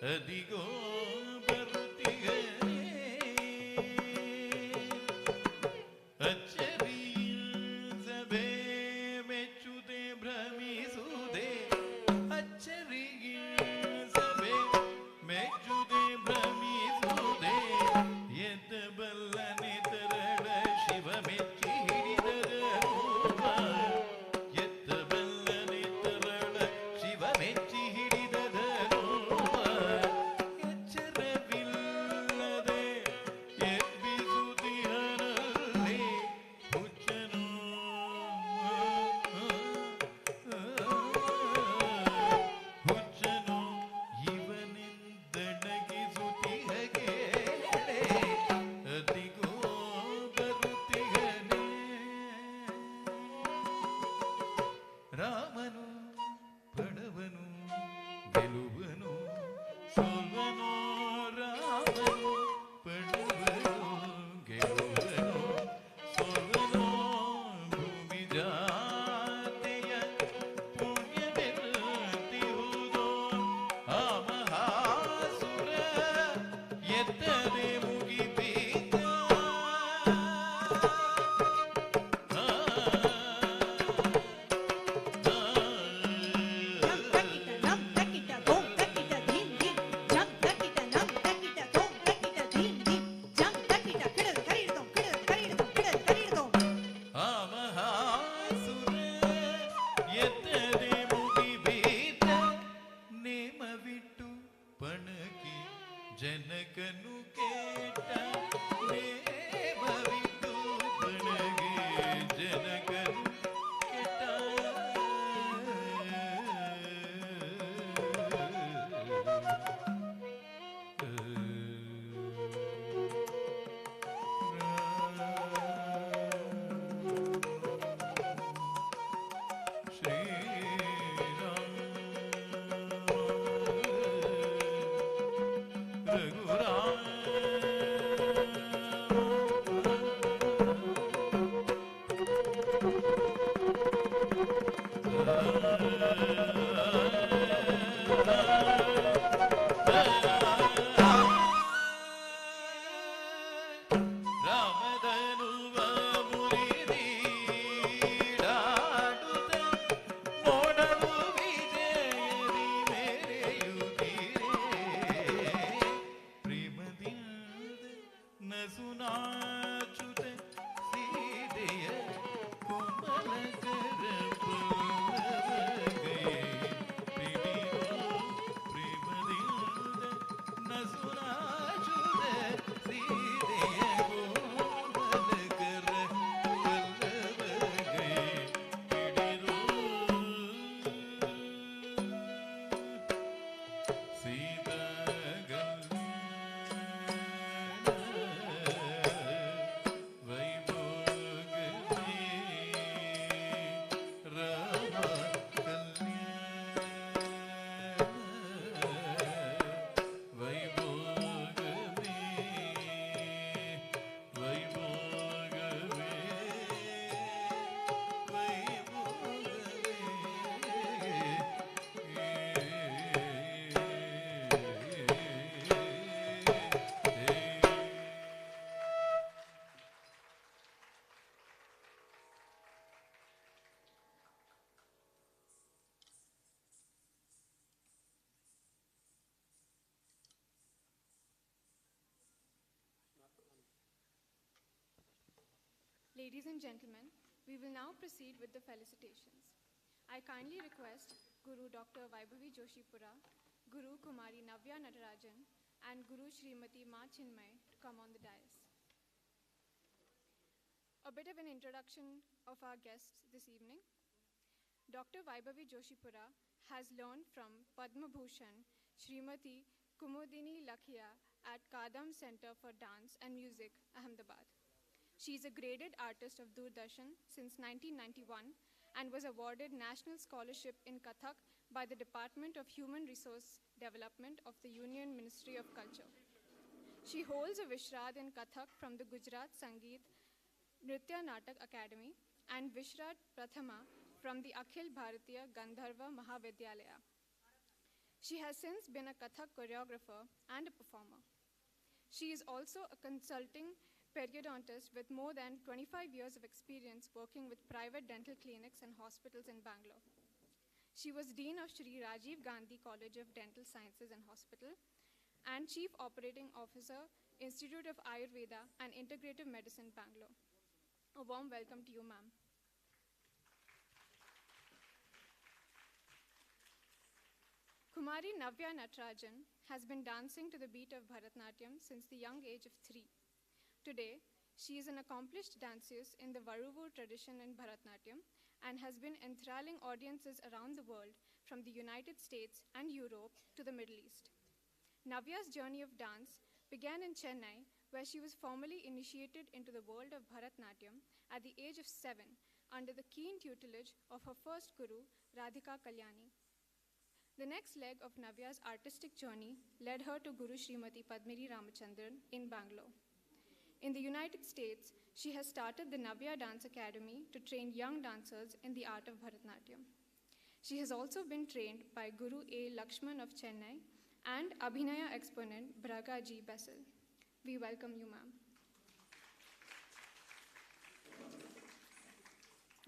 Speaker 3: Adigo ಜನಕನು ಕೇಟ ಭವಿತು ಬಣಗೆ ಜನಕನು ಕೇಟ
Speaker 2: Ladies and gentlemen, we will now proceed with the felicitations. I kindly request Guru Dr. Vaibhavi Joshipura, Guru Kumari Navya Natarajan, and Guru Srimati Ma Chinmay to come on the dais. A bit of an introduction of our guests this evening. Dr. Vaibhavi Joshipura has learned from Padma Bhushan Srimati Kumudini Lakhia at Kadam Center for Dance and Music, Ahmedabad. She is a graded artist of Doordarshan since 1991 and was awarded National Scholarship in Kathak by the Department of Human Resource Development of the Union Ministry of Culture. She holds a Vishrad in Kathak from the Gujarat Sangeet Nritya Natak Academy and Vishrad Prathama from the Akhil Bharatiya Gandharva Mahavidyalaya. She has since been a Kathak choreographer and a performer. She is also a consulting periodontist with more than 25 years of experience working with private dental clinics and hospitals in Bangalore. She was Dean of Shri Rajiv Gandhi College of Dental Sciences and Hospital and Chief Operating Officer, Institute of Ayurveda and Integrative Medicine, Bangalore. A warm welcome to you, ma'am. Kumari Navya Natarajan has been dancing to the beat of Bharatanatyam since the young age of 3. Today, she is an accomplished danseuse in the Varuvur tradition in Bharatanatyam and has been enthralling audiences around the world from the United States and Europe to the Middle East. Navya's journey of dance began in Chennai, where she was formally initiated into the world of Bharatanatyam at the age of 7 under the keen tutelage of her first guru, Radhika Kalyani. The next leg of Navya's artistic journey led her to Guru Srimati Padmini Ramachandran in Bangalore. In the United States, she has started the Navya Dance Academy to train young dancers in the art of Bharatanatyam. She has also been trained by Guru A. Lakshman of Chennai and Abhinaya exponent Braga G. Bessel. We welcome you, ma'am.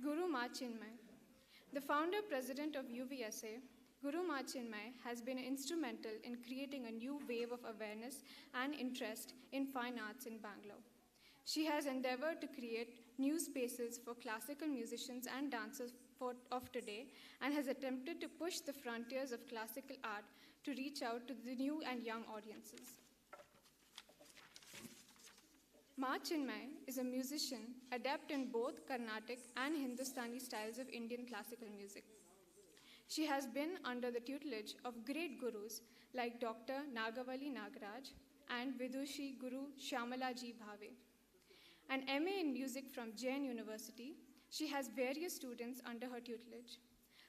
Speaker 2: Guru Ma Chinmay. The founder-president of UVSA, Guru Ma Chinmay has been instrumental in creating a new wave of awareness and interest in fine arts in Bangalore. She has endeavored to create new spaces for classical musicians and dancers of today and has attempted to push the frontiers of classical art to reach out to the new and young audiences.
Speaker 5: Ma Chinmay is a musician adept in both Carnatic and Hindustani styles of Indian classical music. She has been under the tutelage of great gurus like Dr. Nagavali Nagaraj and Vidushi Guru Sharmila Ji Bhave. An MA in music from Jain University, she has various students under her tutelage.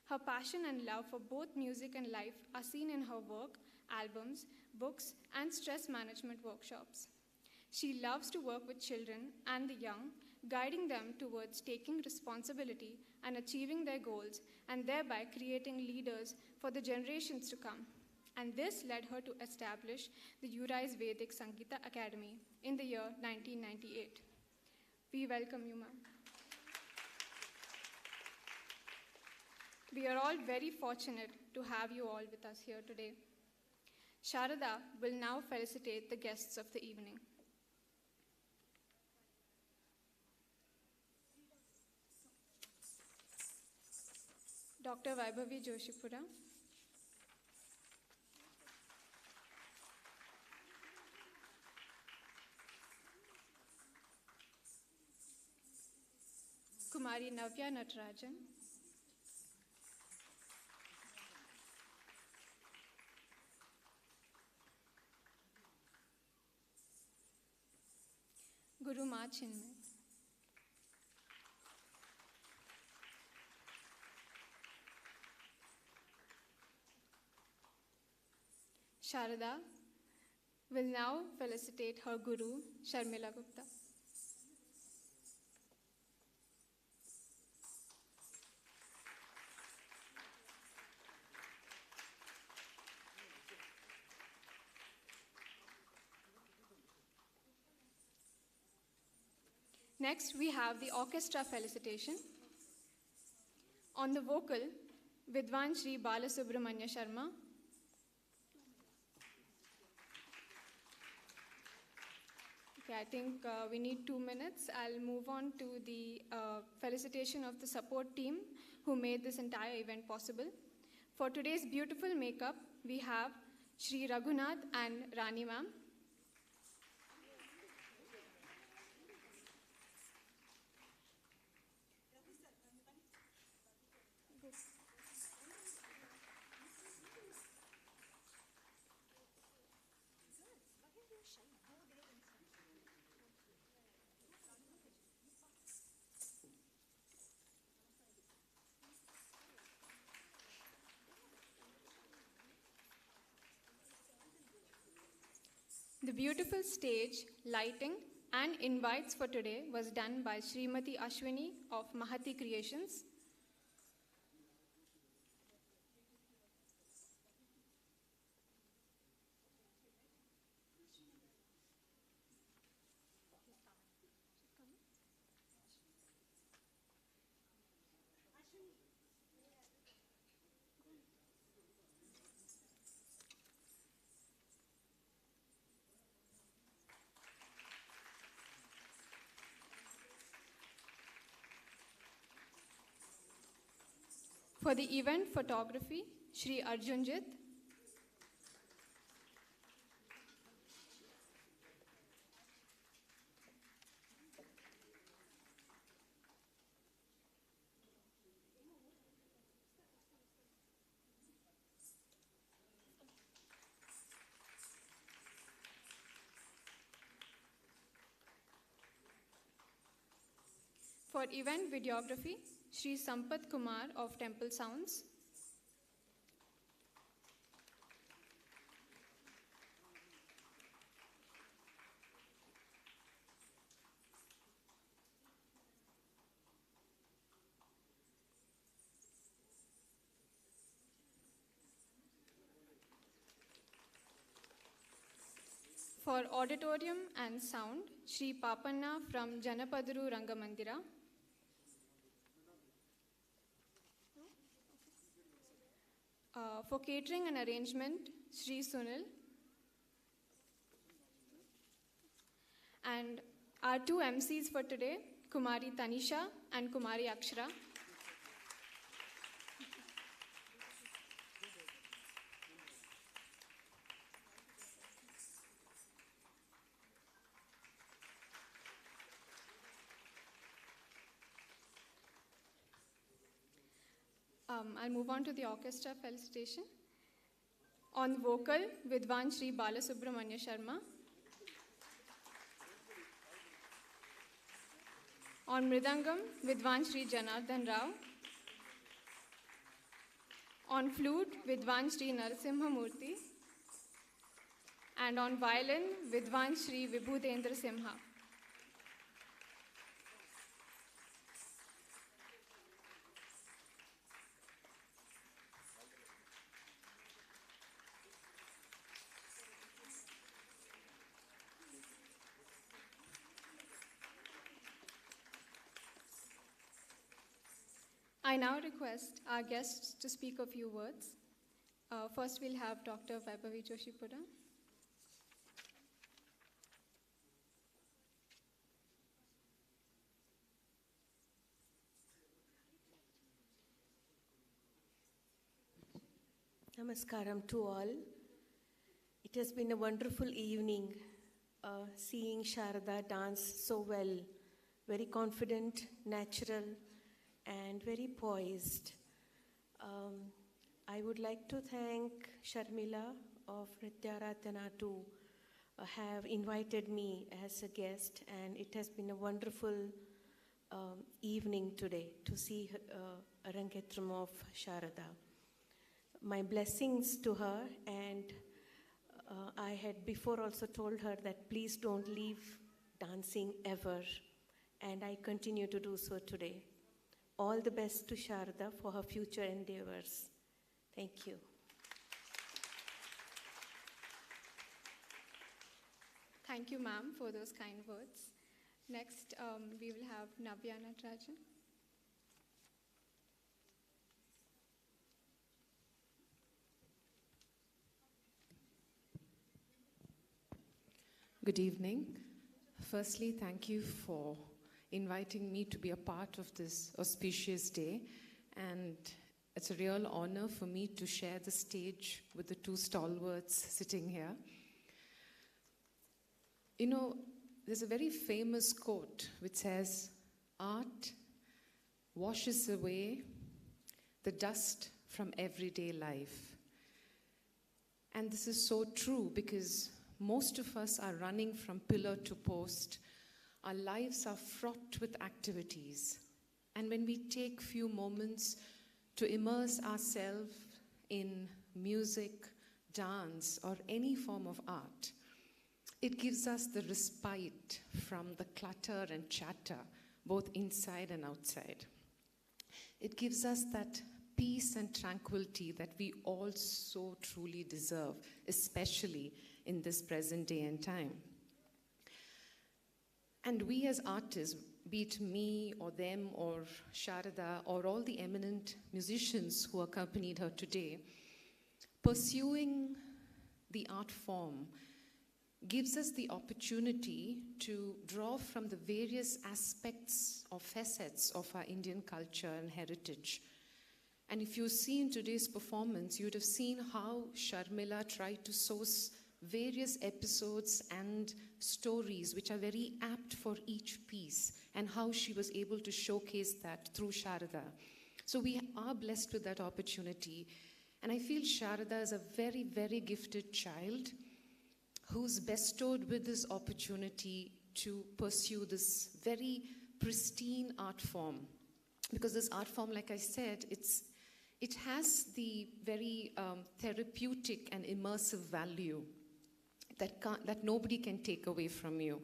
Speaker 5: Her passion and love for both music and life are seen in her work, albums, books, and stress management workshops. She loves to work with children and the young, guiding them towards taking responsibility and achieving their goals, and thereby creating leaders for the generations to come. And this led her to establish the Uri's Vedic Sangeeta Academy in the year 1998. We welcome you, ma'am. We are all very fortunate to have you all with us here today. Sharada will now felicitate the guests of the evening. Dr. Vaibhavi Joshipura, Kumari Navya Natarajan, Guru Ma Chinmay, Sharada will now felicitate her Guru, Sharmila Gupta. Next, we have the orchestra felicitation. On the vocal, Vidwan Shri Balasubramanya Sharma. Okay, I think we need 2 minutes. I'll move on to the felicitation of the support team who made this entire event possible. For today's beautiful makeup, we have Shri Raghunath and Rani ma'am. The beautiful stage, lighting, and invites for today was done by Srimati Ashwini of Mahati Creations. For the event photography, Shri Arjunjit. For event videography, Shri Sampath Kumar of Temple Sounds. For auditorium and sound, Shri Papanna from Janapadaru Rangamandira. For catering and arrangement, Shri Sunil. And our two MCs for today, Kumari Tanisha and Kumari Akshara. I'll move on to the orchestra felicitation. On vocal, Vidwan Shri Balasubramanya Sharma. On mridangam, Vidwan Shri Janardhan Rao. On flute, Vidwan Shri Narasimha Murthy. And on violin, Vidwan Shri Vibhudendra Simha. I now request our guests to speak a few words. First, we'll have Dr. Vaibhavi Joshipura.
Speaker 6: Namaskaram to all. It has been a wonderful evening seeing Sharada dance so well, very confident, natural, and very poised. I would like to thank Sharmila of Nrityaradhana to have invited me as a guest, and it has been a wonderful evening today to see Arangetram of Sharada. My blessings to her, and I had before also told her that please don't leave dancing ever, and I continue to do so today. All the best to Sharada for her future endeavors. Thank you.
Speaker 5: Thank you, ma'am, for those kind words. Next, we will have Navya Natarajan.
Speaker 7: Good evening. Firstly, thank you for inviting me to be a part of this auspicious day, and it's a real honor for me to share the stage with the two stalwarts sitting here. You know, there's a very famous quote which says, "Art washes away the dust from everyday life." And this is so true because most of us are running from pillar to post. Our lives are fraught with activities. And when we take few moments to immerse ourselves in music, dance, or any form of art, it gives us the respite from the clutter and chatter, both inside and outside. It gives us that peace and tranquility that we all so truly deserve, especially in this present day and time. And we as artists, be it me or them or Sharada or all the eminent musicians who accompanied her today, pursuing the art form gives us the opportunity to draw from the various aspects or facets of our Indian culture and heritage. And if you see in today's performance, you'd have seen how Sharmila tried to source various episodes and stories which are very apt for each piece, and how she was able to showcase that through Sharada. So we are blessed with that opportunity. And I feel Sharada is a very, very gifted child who's bestowed with this opportunity to pursue this very pristine art form. Because this art form, like I said, it has the very therapeutic and immersive value that nobody can take away from you.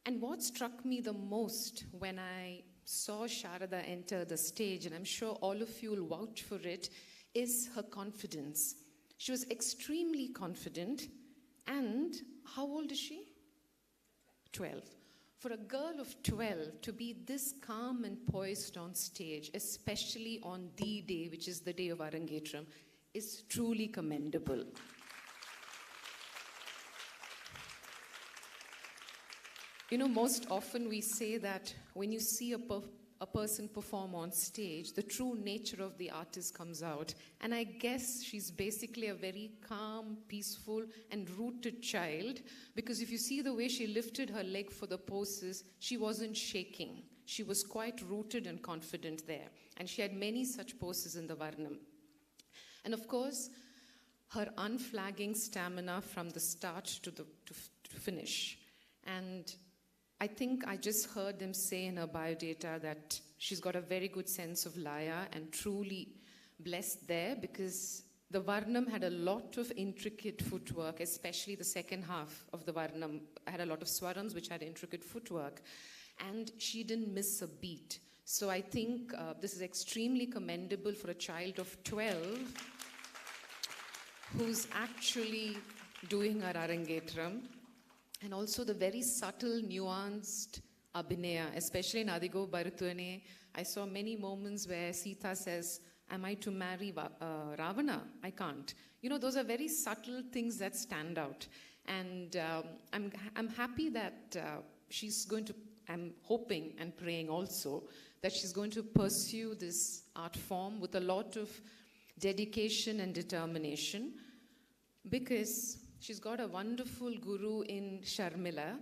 Speaker 7: And what struck me the most when I saw Sharada enter the stage, and I'm sure all of you will vouch for it, is her confidence. She was extremely confident. And how old is she? 12. For a girl of 12 to be this calm and poised on stage, especially on the day, which is the day of Arangetram, is truly commendable. You know, most often we say that when you see a person perform on stage, the true nature of the artist comes out. And I guess she's basically a very calm, peaceful, and rooted child, because if you see the way she lifted her leg for the poses, she wasn't shaking. she was quite rooted and confident there. And she had many such poses in the Varnam. And of course, her unflagging stamina from the start to finish. And I think I just heard them say in her biodata that she's got a very good sense of Laya and truly blessed there, because the Varnam had a lot of intricate footwork, especially the second half of the Varnam had a lot of swarams which had intricate footwork, and she didn't miss a beat. So I think this is extremely commendable for a child of 12 who's actually doing her Arangetram, and also the very subtle, nuanced abhinaya, especially in Adigo Bharatanatyam. I saw many moments where Sita says, am I to marry Ravana? I can't. You know, those are very subtle things that stand out. And I'm happy that she's going to, I'm hoping and praying also, that she's going to pursue this art form with a lot of dedication and determination, because she's got a wonderful guru in Sharmila,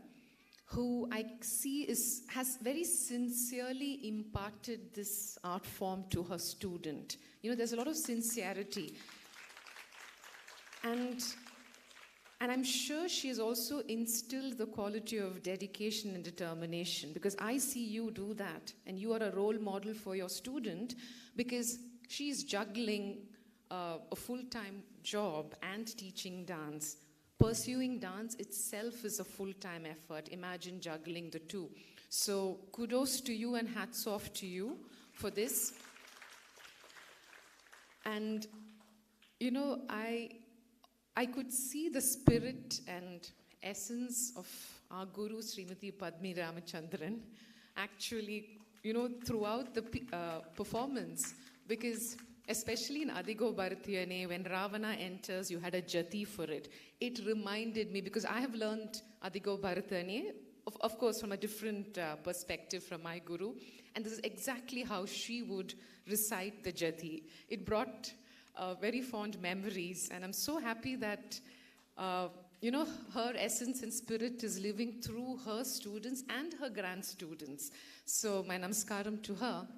Speaker 7: who I see has very sincerely imparted this art form to her student. You know, there's a lot of sincerity. And I'm sure she has also instilled the quality of dedication and determination, because I see you do that, and you are a role model for your student, because she's juggling a full-time job and teaching dance. Pursuing dance itself is a full-time effort. Imagine juggling the two. So kudos to you and hats off to you for this. And, you know, I could see the spirit and essence of our Guru, Srimati Padmi Ramachandran, actually, you know, throughout the performance, because especially in Adigo Bharatanatyam, when Ravana enters, you had a jati for it. It reminded me, because I have learned Adigo Bharatanatyam, of course, from a different perspective from my guru, and this is exactly how she would recite the jati. It brought very fond memories, and I'm so happy that, you know, her essence and spirit is living through her students and her grand students. So my namaskaram to her.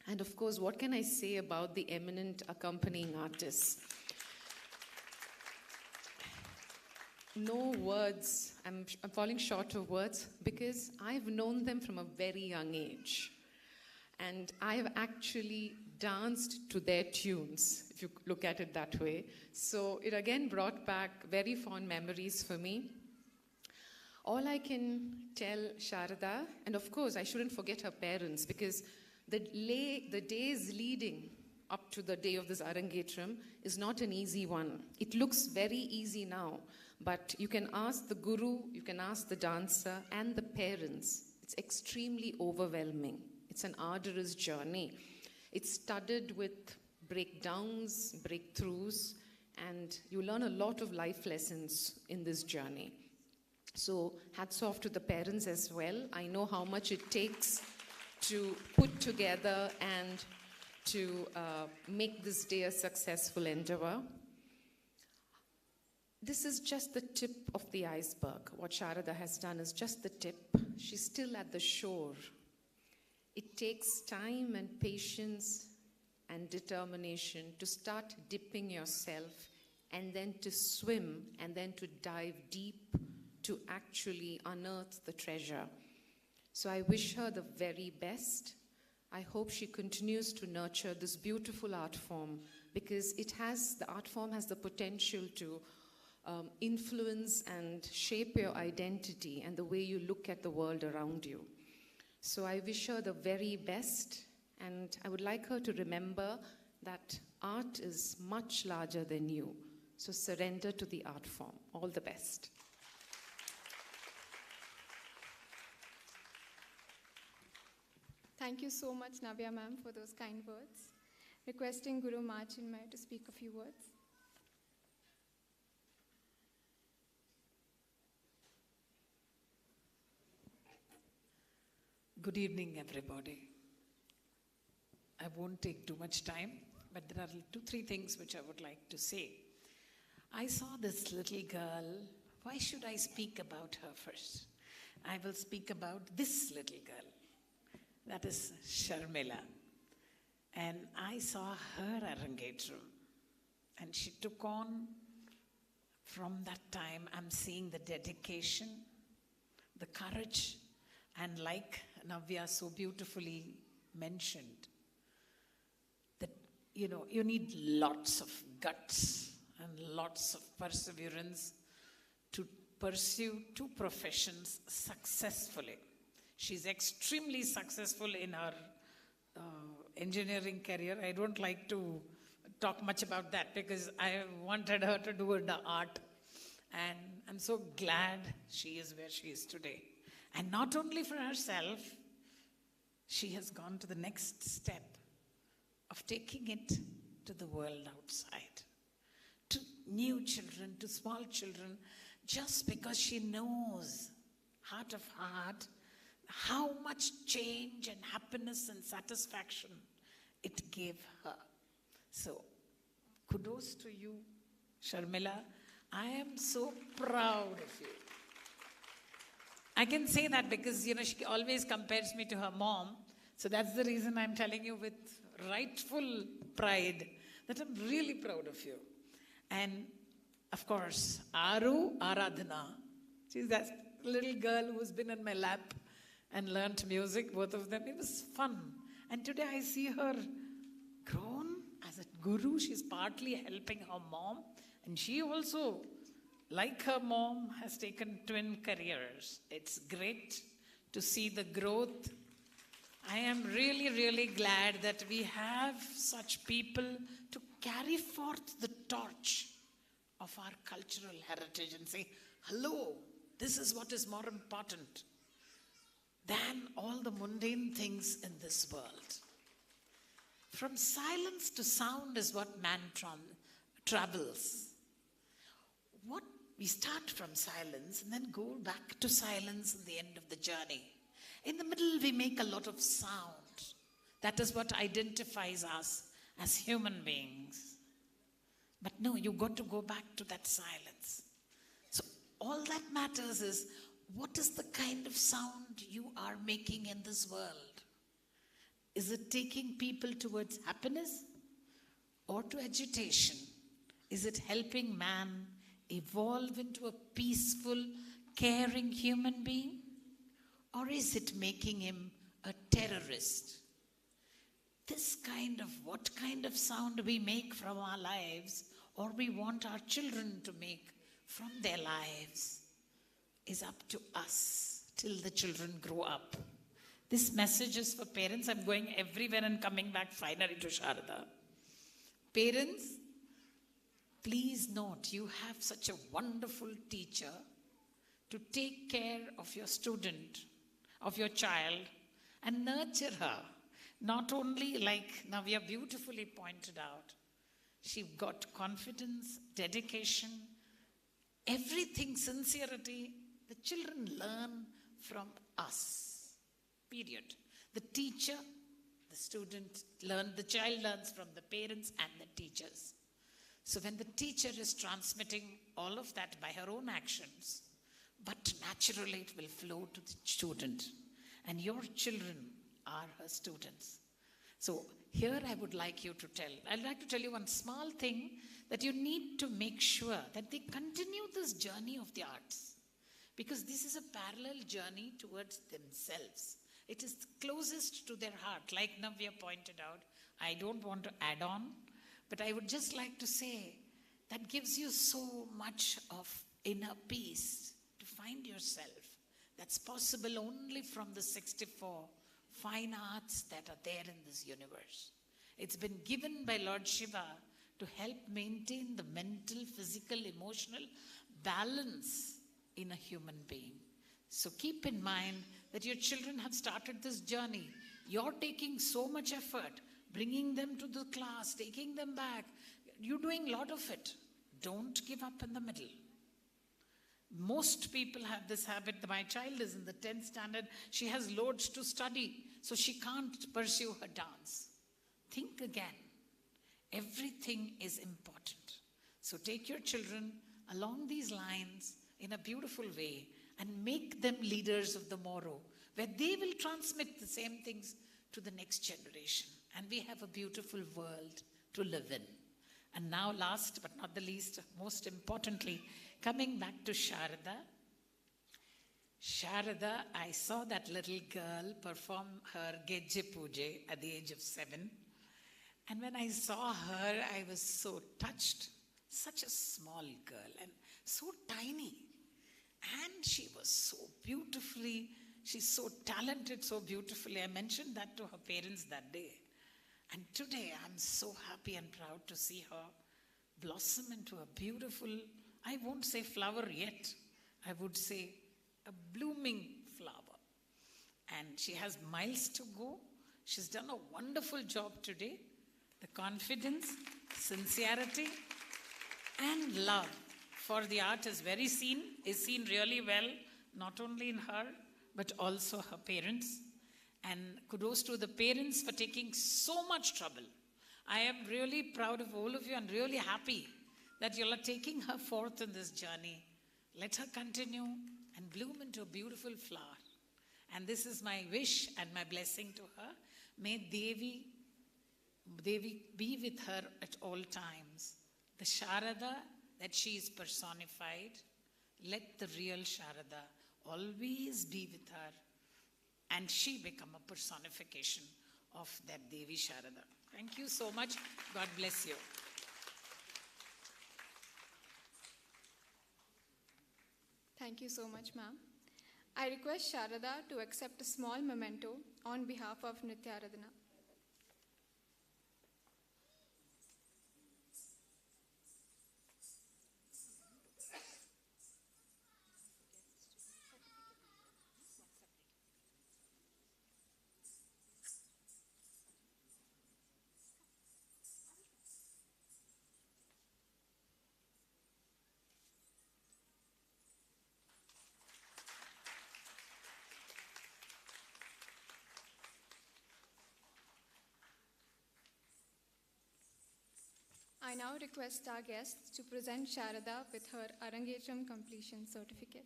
Speaker 7: And of course, what can I say about the eminent accompanying artists? No words. I'm falling short of words, because I've known them from a very young age. And I've actually danced to their tunes, if you look at it that way. So it again brought back very fond memories for me. All I can tell Sharada, and of course I shouldn't forget her parents, because the days leading up to the day of this Arangetram is not an easy one. It looks very easy now, but you can ask the guru, you can ask the dancer and the parents. It's extremely overwhelming. It's an arduous journey. It's studded with breakdowns, breakthroughs, and you learn a lot of life lessons in this journey. So hats off to the parents as well. I know how much it takes to put together and to make this day a successful endeavor. This is just the tip of the iceberg. What Sharada has done is just the tip. She's still at the shore. It takes time and patience and determination to start dipping yourself, and then to swim, and then to dive deep to actually unearth the treasure. So I wish her the very best. I hope she continues to nurture this beautiful art form, because the art form has the potential to influence and shape your identity and the way you look at the world around you. So I wish her the very best, and I would like her to remember that art is much larger than you. So surrender to the art form. All the best.
Speaker 5: Thank you so much, Navya ma'am, for those kind words. Requesting Guru Ma Chinmay to speak a few words.
Speaker 8: Good evening, everybody. I won't take too much time, but there are 2-3 things which I would like to say. I saw this little girl. Why should I speak about her first? I will speak about this little girl. That is Sharmila. And I saw her Arangetram. And she took on, from that time, I'm seeing the dedication, the courage, and like Navya so beautifully mentioned, that, you need lots of guts and lots of perseverance to pursue two professions successfully. She's extremely successful in her engineering career. I don't like to talk much about that because I wanted her to do the art. And I'm so glad she is where she is today. And not only for herself, she has gone to the next step of taking it to the world outside, to new children, to small children, just because she knows, heart of heart, how much change and happiness and satisfaction it gave her. So, kudos to you, Sharmila. I am so proud of you. I can say that because, she always compares me to her mom. So that's the reason I'm telling you with rightful pride that I'm really proud of you. And, of course, Nrityaradhana. She's that little girl who's been in my lap and learnt music, both of them. It was fun. And today I see her grown as a guru. She's partly helping her mom. And she also, like her mom, has taken twin careers. It's great to see the growth. I am really, really glad that we have such people to carry forth the torch of our cultural heritage and say, hello, this is what is more important than all the mundane things in this world. From silence to sound is what man travels. What we start from silence and then go back to silence in the end of the journey. In the middle, we make a lot of sound. That is what identifies us as human beings. But no, you got to go back to that silence. So all that matters is, what is the kind of sound you are making in this world? Is it taking people towards happiness or to agitation? Is it helping man evolve into a peaceful, caring human being? Or is it making him a terrorist? What kind of sound we make from our lives, or we want our children to make from their lives, is up to us till the children grow up. This message is for parents. I'm going everywhere and coming back finally to Sharada. Parents, please note, you have such a wonderful teacher to take care of your student, of your child, and nurture her. Not only, like Navya beautifully pointed out, she got confidence, dedication, everything, sincerity. The children learn from us, period. The teacher, the student the child learns from the parents and the teachers. So when the teacher is transmitting all of that by her own actions, but naturally it will flow to the student. And your children are her students. So here I'd like to tell you one small thing, that you need to make sure that they continue this journey of the arts. Because this is a parallel journey towards themselves. It is closest to their heart. Like Navya pointed out, I don't want to add on, but I would just like to say that gives you so much of inner peace to find yourself. That's possible only from the 64 fine arts that are there in this universe. It's been given by Lord Shiva to help maintain the mental, physical, emotional balance in a human being. So keep in mind that your children have started this journey. You're taking so much effort, bringing them to the class, taking them back. You're doing a lot of it. Don't give up in the middle. Most people have this habit. My child is in the 10th standard. She has loads to study, so she can't pursue her dance. Think again. Everything is important. So take your children along these lines in a beautiful way and make them leaders of the morrow, where they will transmit the same things to the next generation. And we have a beautiful world to live in. And now, last but not the least, most importantly, coming back to Sharada. Sharada, I saw that little girl perform her Gejje Puje at the age of 7. And when I saw her, I was so touched. Such a small girl and so tiny. And she was so beautifully, she's so talented, so beautifully. I mentioned that to her parents that day. And today I'm so happy and proud to see her blossom into a beautiful, I won't say flower yet, I would say a blooming flower. And she has miles to go. She's done a wonderful job today. The confidence, sincerity, and love for the art is seen really well, not only in her, but also her parents. And kudos to the parents for taking so much trouble. I am really proud of all of you and really happy that you are taking her forth in this journey. Let her continue and bloom into a beautiful flower. And this is my wish and my blessing to her. May Devi be with her at all times. The Sharada that she is personified, let the real Sharada always be with her, and she become a personification of that Devi Sharada. Thank you so much. God bless you.
Speaker 5: Thank you so much, ma'am. I request Sharada to accept a small memento on behalf of Nrityaradhana. I now request our guests to present Sharada with her Arangetram completion certificate.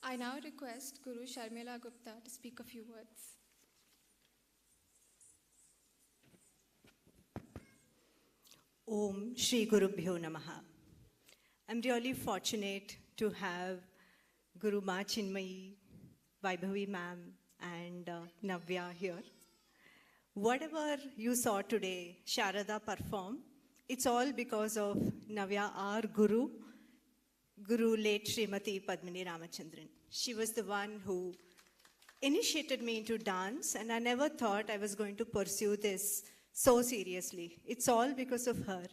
Speaker 5: I now request Guru Sharmila Gupta to speak a few words.
Speaker 9: Om Shri Gurubhyo Namaha. I'm really fortunate to have Guru Ma Chinmayi, Vaibhavi ma'am, and Navya here. Whatever you saw today, Sharada perform, it's all because of Navya, our Guru late Srimati Padmini Ramachandran. She was the one who initiated me into dance, and I never thought I was going to pursue this so seriously. It's all because of her.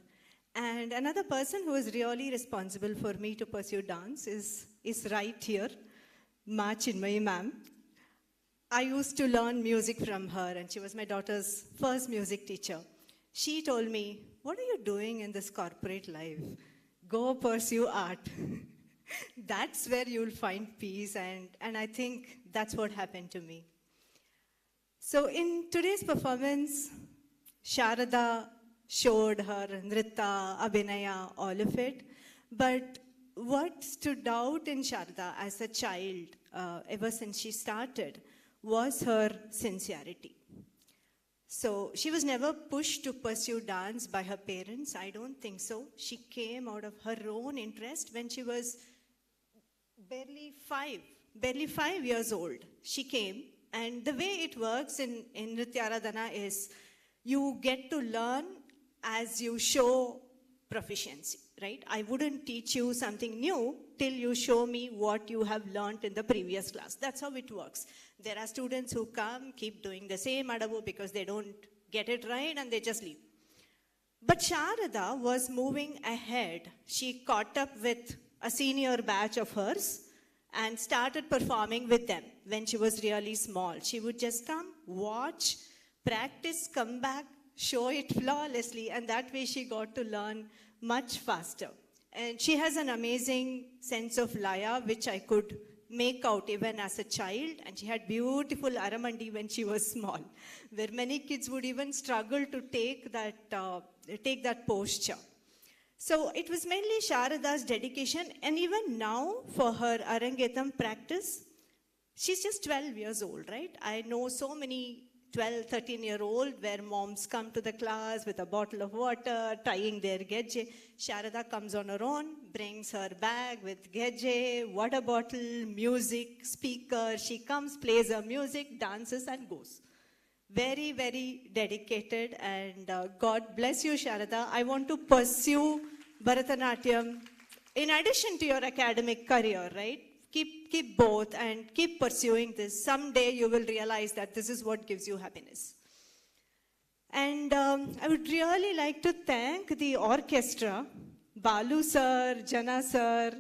Speaker 9: And another person who is really responsible for me to pursue dance is right here, Ma Chinmayi ma'am. I used to learn music from her, and she was my daughter's first music teacher. She told me, "What are you doing in this corporate life? Go pursue art." That's where you'll find peace, and I think that's what happened to me. So in today's performance, Sharada showed her Nritta, Abhinaya, all of it. But what stood out in Sharada as a child, ever since she started, was her sincerity. So she was never pushed to pursue dance by her parents. I don't think so. She came out of her own interest when she was barely 5 years old. She came, and the way it works in Nrityaradhana is you get to learn as you show proficiency, right? I wouldn't teach you something new till you show me what you have learned in the previous class. That's how it works. There are students who come, keep doing the same adabu because they don't get it right, and they just leave. But Sharada was moving ahead. She caught up with a senior batch of hers, and started performing with them when she was really small. She would just come, watch, practice, come back, show it flawlessly, and that way she got to learn much faster. And she has an amazing sense of laya, which I could make out even as a child, and she had beautiful aramandi when she was small, where many kids would even struggle to take that posture. So it was mainly Sharada's dedication, and even now for her Arangetram practice, she's just 12 years old, right? I know so many 12, 13-year-old where moms come to the class with a bottle of water, tying their geje. Sharada comes on her own, brings her bag with geje, water bottle, music, speaker. She comes, plays her music, dances and goes. Very, very dedicated, and God bless you, Sharada. I want to pursue Bharatanatyam in addition to your academic career, right? Keep both and keep pursuing this. Someday you will realize that this is what gives you happiness. And I would really like to thank the orchestra, Balu sir, Jana sir.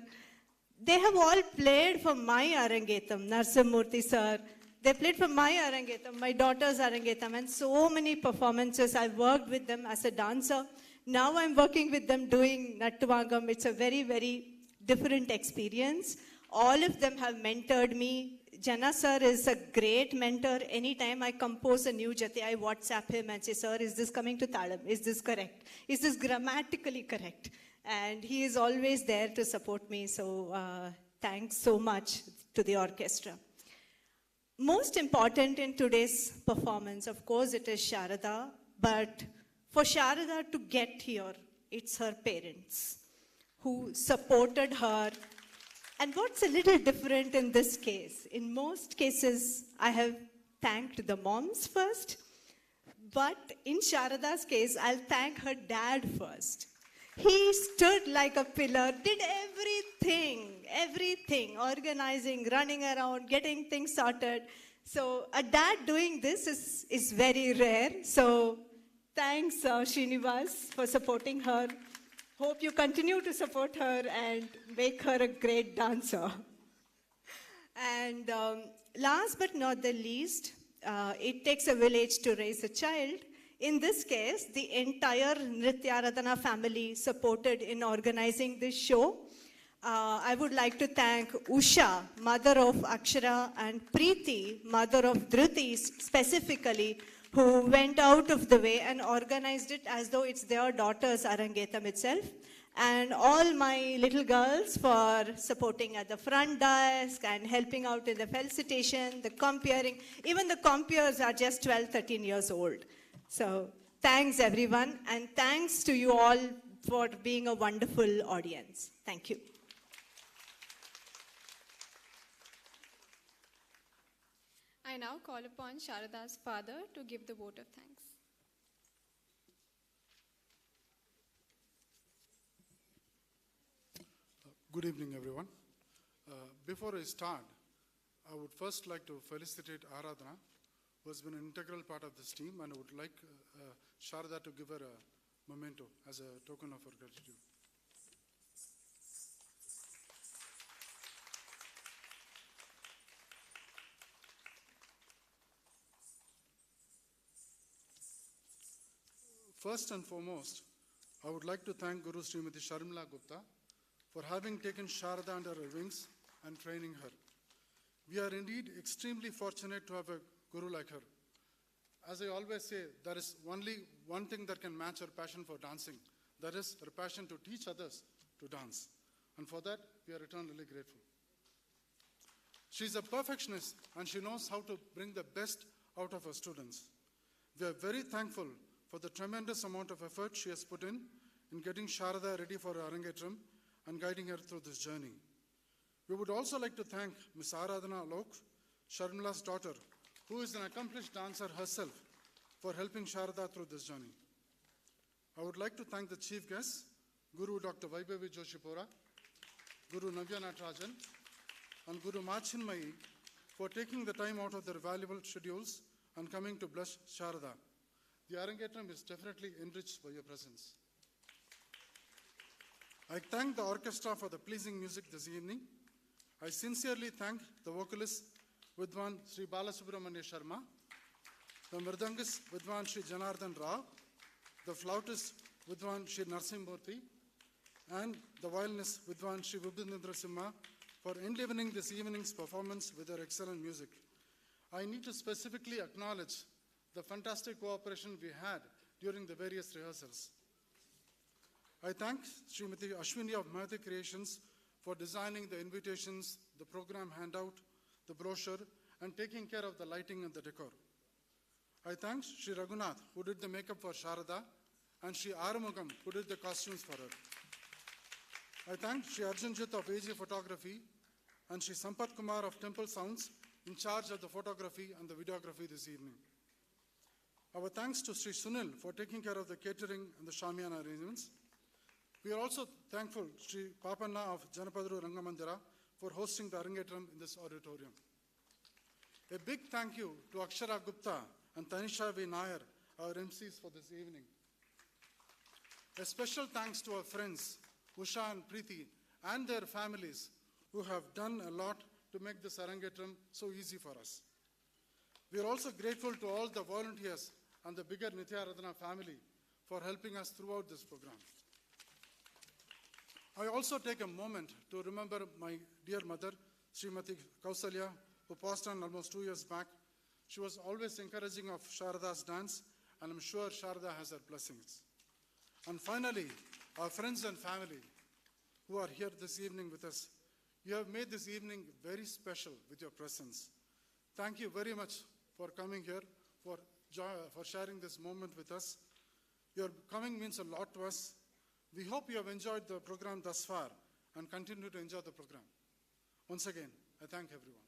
Speaker 9: They have all played for my Arangetram, Narsimurthy sir. They played for my Arangetram, my daughter's Arangetram, and so many performances. I worked with them as a dancer. Now I'm working with them doing Nattuvangam. It's a very, very different experience. All of them have mentored me. Jana sir is a great mentor. Anytime I compose a new jati, I WhatsApp him and say, sir, is this coming to talam? Is this correct? Is this grammatically correct? And he is always there to support me. So thanks so much to the orchestra. Most important in today's performance, of course, it is Sharada. But for Sharada to get here, it's her parents who supported her. And what's a little different in this case? In most cases, I have thanked the moms first. But in Sharada's case, I'll thank her dad first. He stood like a pillar, did everything, organizing, running around, getting things sorted. So a dad doing this is very rare. So thanks, Srinivas, for supporting her. Hope you continue to support her and make her a great dancer. And last but not the least, it takes a village to raise a child. In this case, the entire Nrityaradhana family supported in organizing this show. I would like to thank Usha, mother of Akshara, and Preeti, mother of Dhruti, specifically, who went out of the way and organized it as though it's their daughter's Arangetram itself. And all my little girls for supporting at the front desk and helping out in the felicitation, the comparing. Even the compeers are just 12, 13 years old. So thanks everyone, and thanks to you all for being a wonderful audience. Thank you.
Speaker 5: I now call upon Sharada's father to give the vote of thanks.
Speaker 10: Good evening, everyone. Before I start, I would first like to felicitate Aradhana, who has been an integral part of this team, and I would like Sharada to give her a memento as a token of her gratitude. First and foremost, I would like to thank Guru Srimati Sharmila Gupta for having taken Sharada under her wings and training her. We are indeed extremely fortunate to have a guru like her. As I always say, there is only one thing that can match her passion for dancing. That is her passion to teach others to dance. And for that, we are eternally grateful. She's a perfectionist and she knows how to bring the best out of her students. We are very thankful for the tremendous amount of effort she has put in getting Sharada ready for her Arangetram and guiding her through this journey. We would also like to thank Ms. Aradhana Alok, Sharmila's daughter, who is an accomplished dancer herself, for helping Sharada through this journey. I would like to thank the chief guests, Guru Dr. Vaibhavi Joshipura, Guru Navya Natarajan, and Guru Machinmayi for taking the time out of their valuable schedules and coming to bless Sharada. The Arangetram is definitely enriched by your presence. I thank the orchestra for the pleasing music this evening. I sincerely thank the vocalist Vidwan Sri Balasubramanya Sharma, the mridangist Vidwan Sri Janardhan Rao, the flautist Vidwan Sri Narsimurthy, and the violinist Vidwan Sri Vibhindra Simha for enlivening this evening's performance with their excellent music. I need to specifically acknowledge the fantastic cooperation we had during the various rehearsals. I thank Srimati Ashwini of Mahati Creations for designing the invitations, the program handout, the brochure, and taking care of the lighting and the decor. I thank Sri Raghunath, who did the makeup for Sharada, and Sri Aramugam, who did the costumes for her. I thank Sri Arjunjit of AG Photography and Sri Sampath Kumar of Temple Sounds, in charge of the photography and the videography this evening. Our thanks to Sri Sunil for taking care of the catering and the Shamiana arrangements. We are also thankful to Sri Papanna of Janapadaru Rangamandira for hosting the Arangetram in this auditorium. A big thank you to Akshara Gupta and Tanisha V. Nair, our MCs for this evening. A special thanks to our friends, Usha and Preeti, and their families, who have done a lot to make this Arangetram so easy for us. We are also grateful to all the volunteers and the bigger Nrityaradhana family for helping us throughout this program. I also take a moment to remember my dear mother, Srimati Kausalya, who passed on almost 2 years back. She was always encouraging of Sharada's dance, and I'm sure Sharada has her blessings. And finally, our friends and family who are here this evening with us, you have made this evening very special with your presence. Thank you very much for coming here, for sharing this moment with us. Your coming means a lot to us. We hope you have enjoyed the program thus far and continue to enjoy the program. Once again, I thank everyone.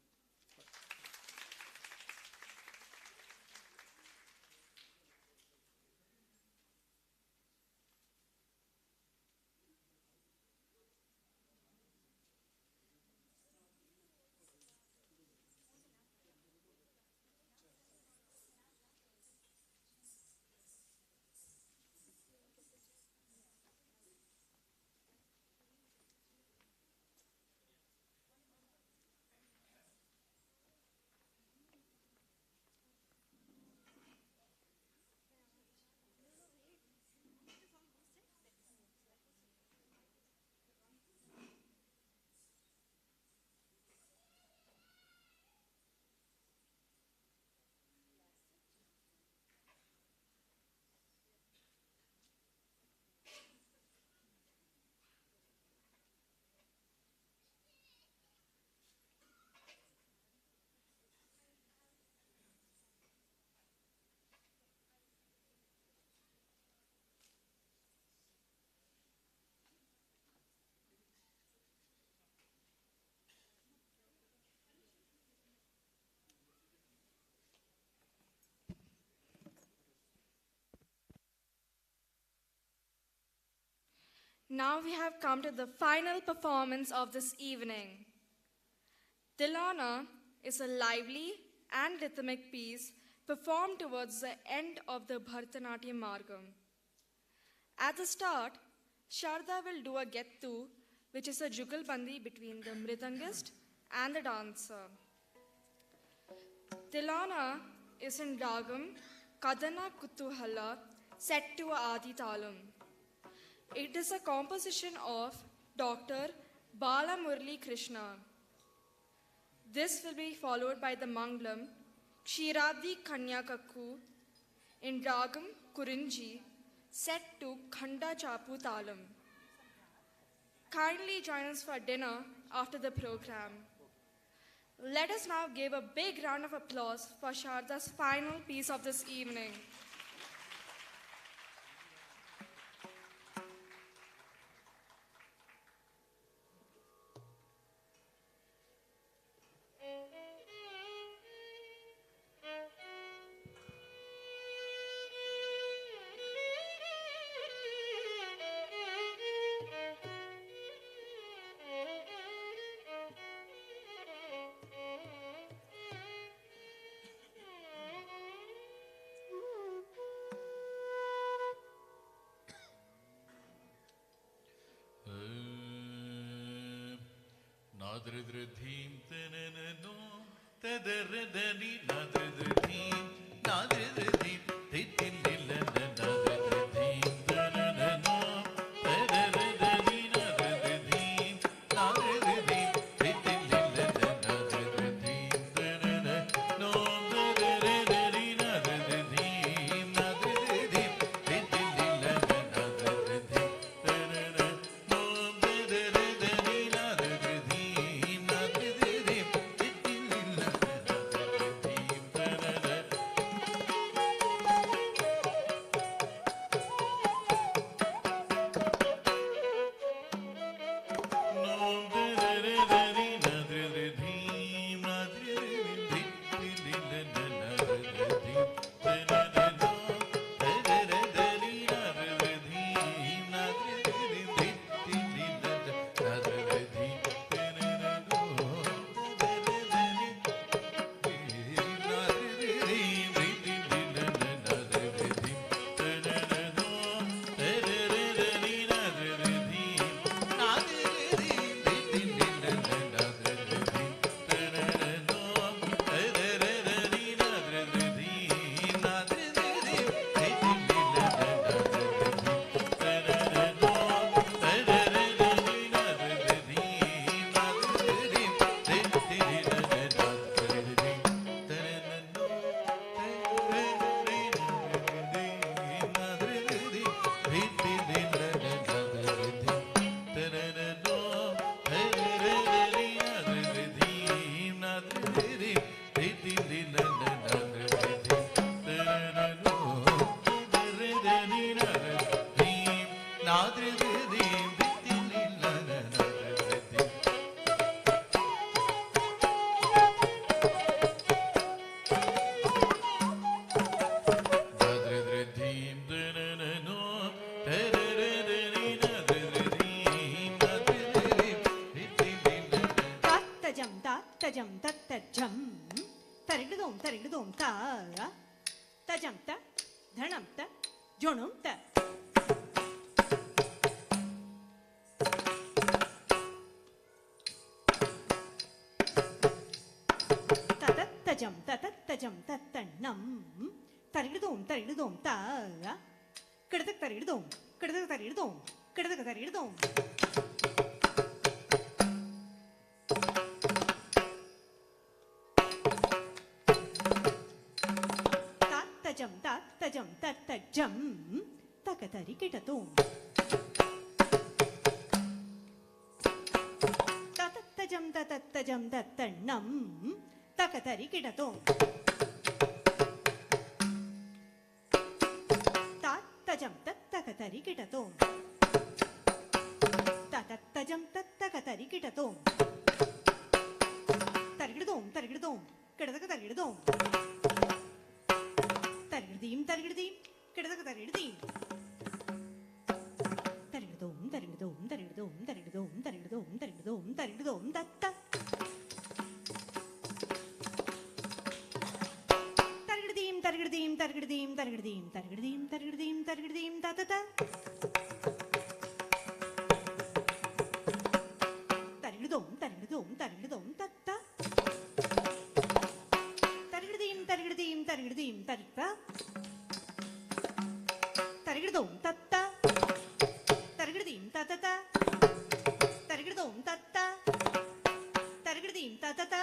Speaker 2: Now we have come to the final performance of this evening. Tilana is a lively and rhythmic piece performed towards the end of the Bharatanatyam Margam. At the start, Sharda will do a Gettu, which is a jugalbandi between the mridangist and the dancer. Tilana is in Ragam Kadana Kutuhala set to Adi Talam. It is a composition of Dr. Bala Murli Krishna. This will be followed by the Manglam Kshiradi Kanyakakku in Ragam Kurinji set to Khanda Chapu Talam. Kindly join us for dinner after the program. Let us now give a big round of applause for Sharda's final piece of this evening.
Speaker 3: Nadridridhim tananano tadaradani nadridridhim nadridridhim titililana nadridridhim tananano tadaradani nadridridhim nadridridhim titililana nadridridhim tananano tadaradani nadridridhim nadridridhim titililana nadridridhim tananano
Speaker 4: Tajam tattajam tarigdum tarigdum ta tajam ta dhanam ta jonum ta tatattajam tatattajam tattanam tarigdum tarigdum ta kidatak tarigdum kidatak tarigdum kidatak tarigdum Tajam tattajam takatari kitatum tatattajam tatattajam tattannam takatari kitatum tattajam tattakatari kitatum tatattajam tattakatari kitatum tarigidum tarigidum kidataka tarigidum tarigdim tarigdim kidataka tarigdim tarigdum tarigdum tarigdum tarigdum tarigdum tarigdum tarigdum tatta tarigdim tarigdim tarigdim tarigdim tarigdim tarigdim tarigdim tatta tarigdum tarigdum tarigdum tatta tarigdim tarigdim tarigdim tatta tarigdum tatta tarigdim tatta tarigdum tatta tarigdim tatta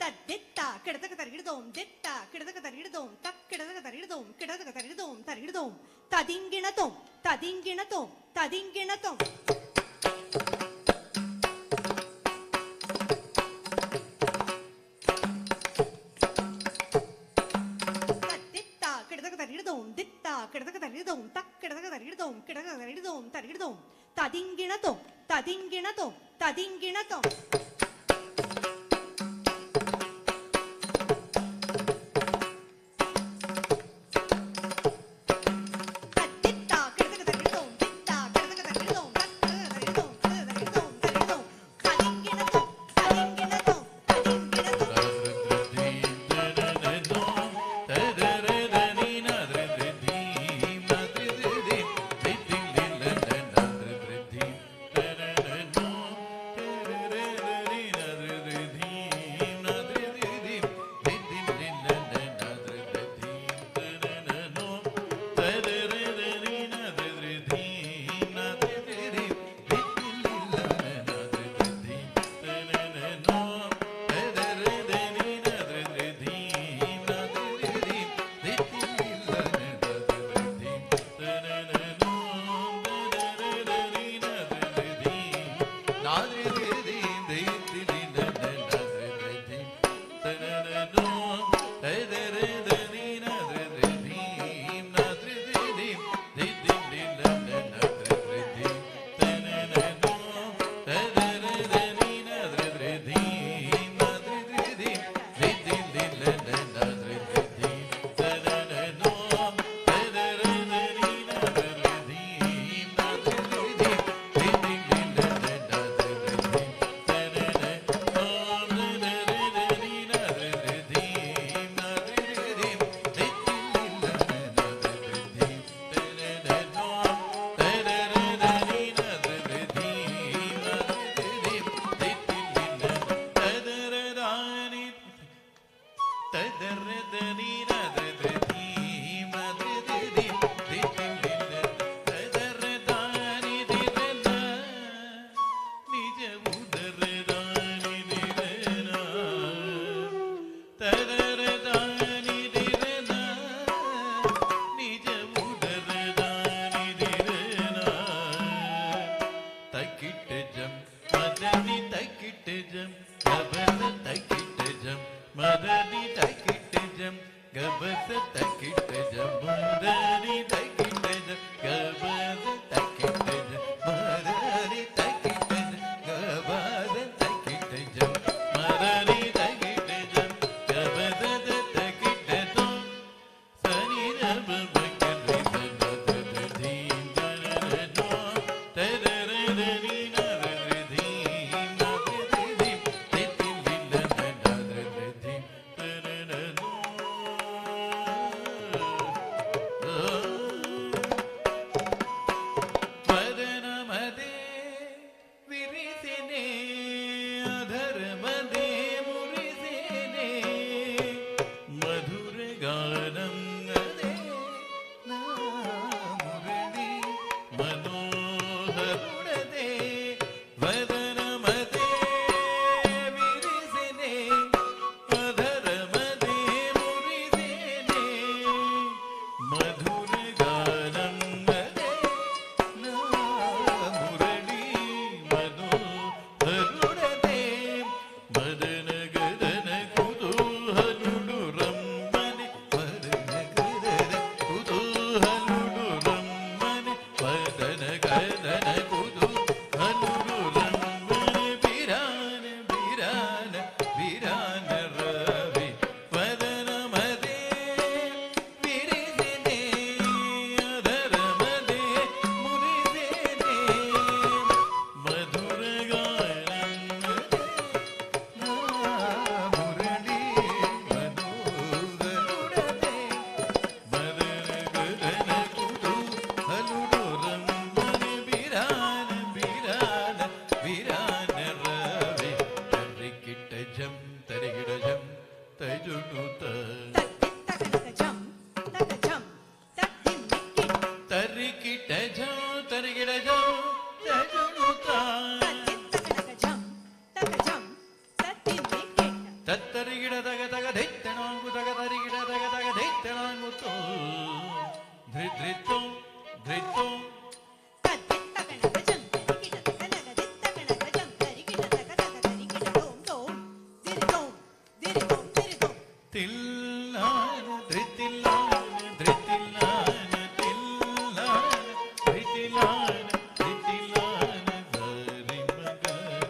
Speaker 4: taditta kidataka tarigdum ditta kidataka tarigdum tak kidataka tarigdum kidataka tarigdum tarigdum tadinginatum tadinginatum tadinginatum tadinginatum tadinginatum tadinginatum
Speaker 3: Tadadadadina மதனி தக்கிட்ட ஜம் கபச தக்கிட்ட ஜம் மதனி தக்கிட்ட ஜம் கபச தக்கிட்ட ஜம் மதனி தக்கிட்ட ஜம் கபச தக்கிட்ட ஜம் மதனி தக்கிட்ட ஜம் கபச தக்கிட்ட ஜம் சனி ரப Bakri சனத theme தரனோ தரரனி நரதி நரதி திதிம் வில்லன நரதி தரனோ வதனமதே விரிசினே அதர்மதே முரிசினே மதுர கானம் அதே முரளி மனோகருடதே வதனமதே விரிசினே அதர்மதே முரிசினே மதுர கானம் அதே முரளி மனோகருடதே மதன கதன குதூஹலுடு ரம்மனி மதன கதன குதூஹலுடு ரம்மனி மதன கதன குதூஹலுடு ரம்மனி பிரான பிரான பிரான ரவி வதனமதே விரிசினே அதரமதே முரிசினே மதுர கானம் முரளி மனோகருடதே மதன கதன குதூஹலுடு ரம்மனி பிரான பிரான பிரான ரவி தரிக்கிட்ட ஜம் தரிகிட ஜம் தஜுனுத
Speaker 4: தக்கிட்டகஜம் தகஜம் தத்திமிக்கிட்
Speaker 3: தரிக்கிட்ட ஜம் தரிகிட ஜம் தஜுனுத
Speaker 4: தக்கிட்டகஜம் தகஜம் தத்திமிக்கிட்
Speaker 3: தத்தரிகிட தக தக தைத்தனாங்கு தக தரிகிட தக தக தைத்தனாங்கு தோ த்ரித்ரித்தோ த்ரித்தோ
Speaker 4: தக்கிட்டகஜம் தரிகிடதகனகதித்தகனகஜம் தரிகிடதகதகதரிகிடதோம் தோம் திரிதோம் திரிதோம் திரிதோம்
Speaker 3: தில்லான த்ரித்தில்லான த்ரித்தில்லான தில்லான த்ரித்தில்லான த்ரித்தில்லான தரி மக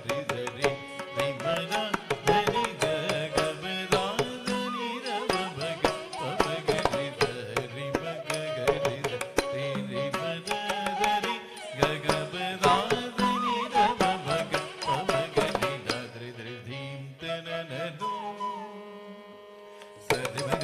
Speaker 3: ரிதரி ரிமதா தரி ககபதா தரி ரபக பபக ரிதரி மக கரித ரிமத தரி ககபதா தரி ரபக பபக ரிதரி தீம் தனனதோ சரி மக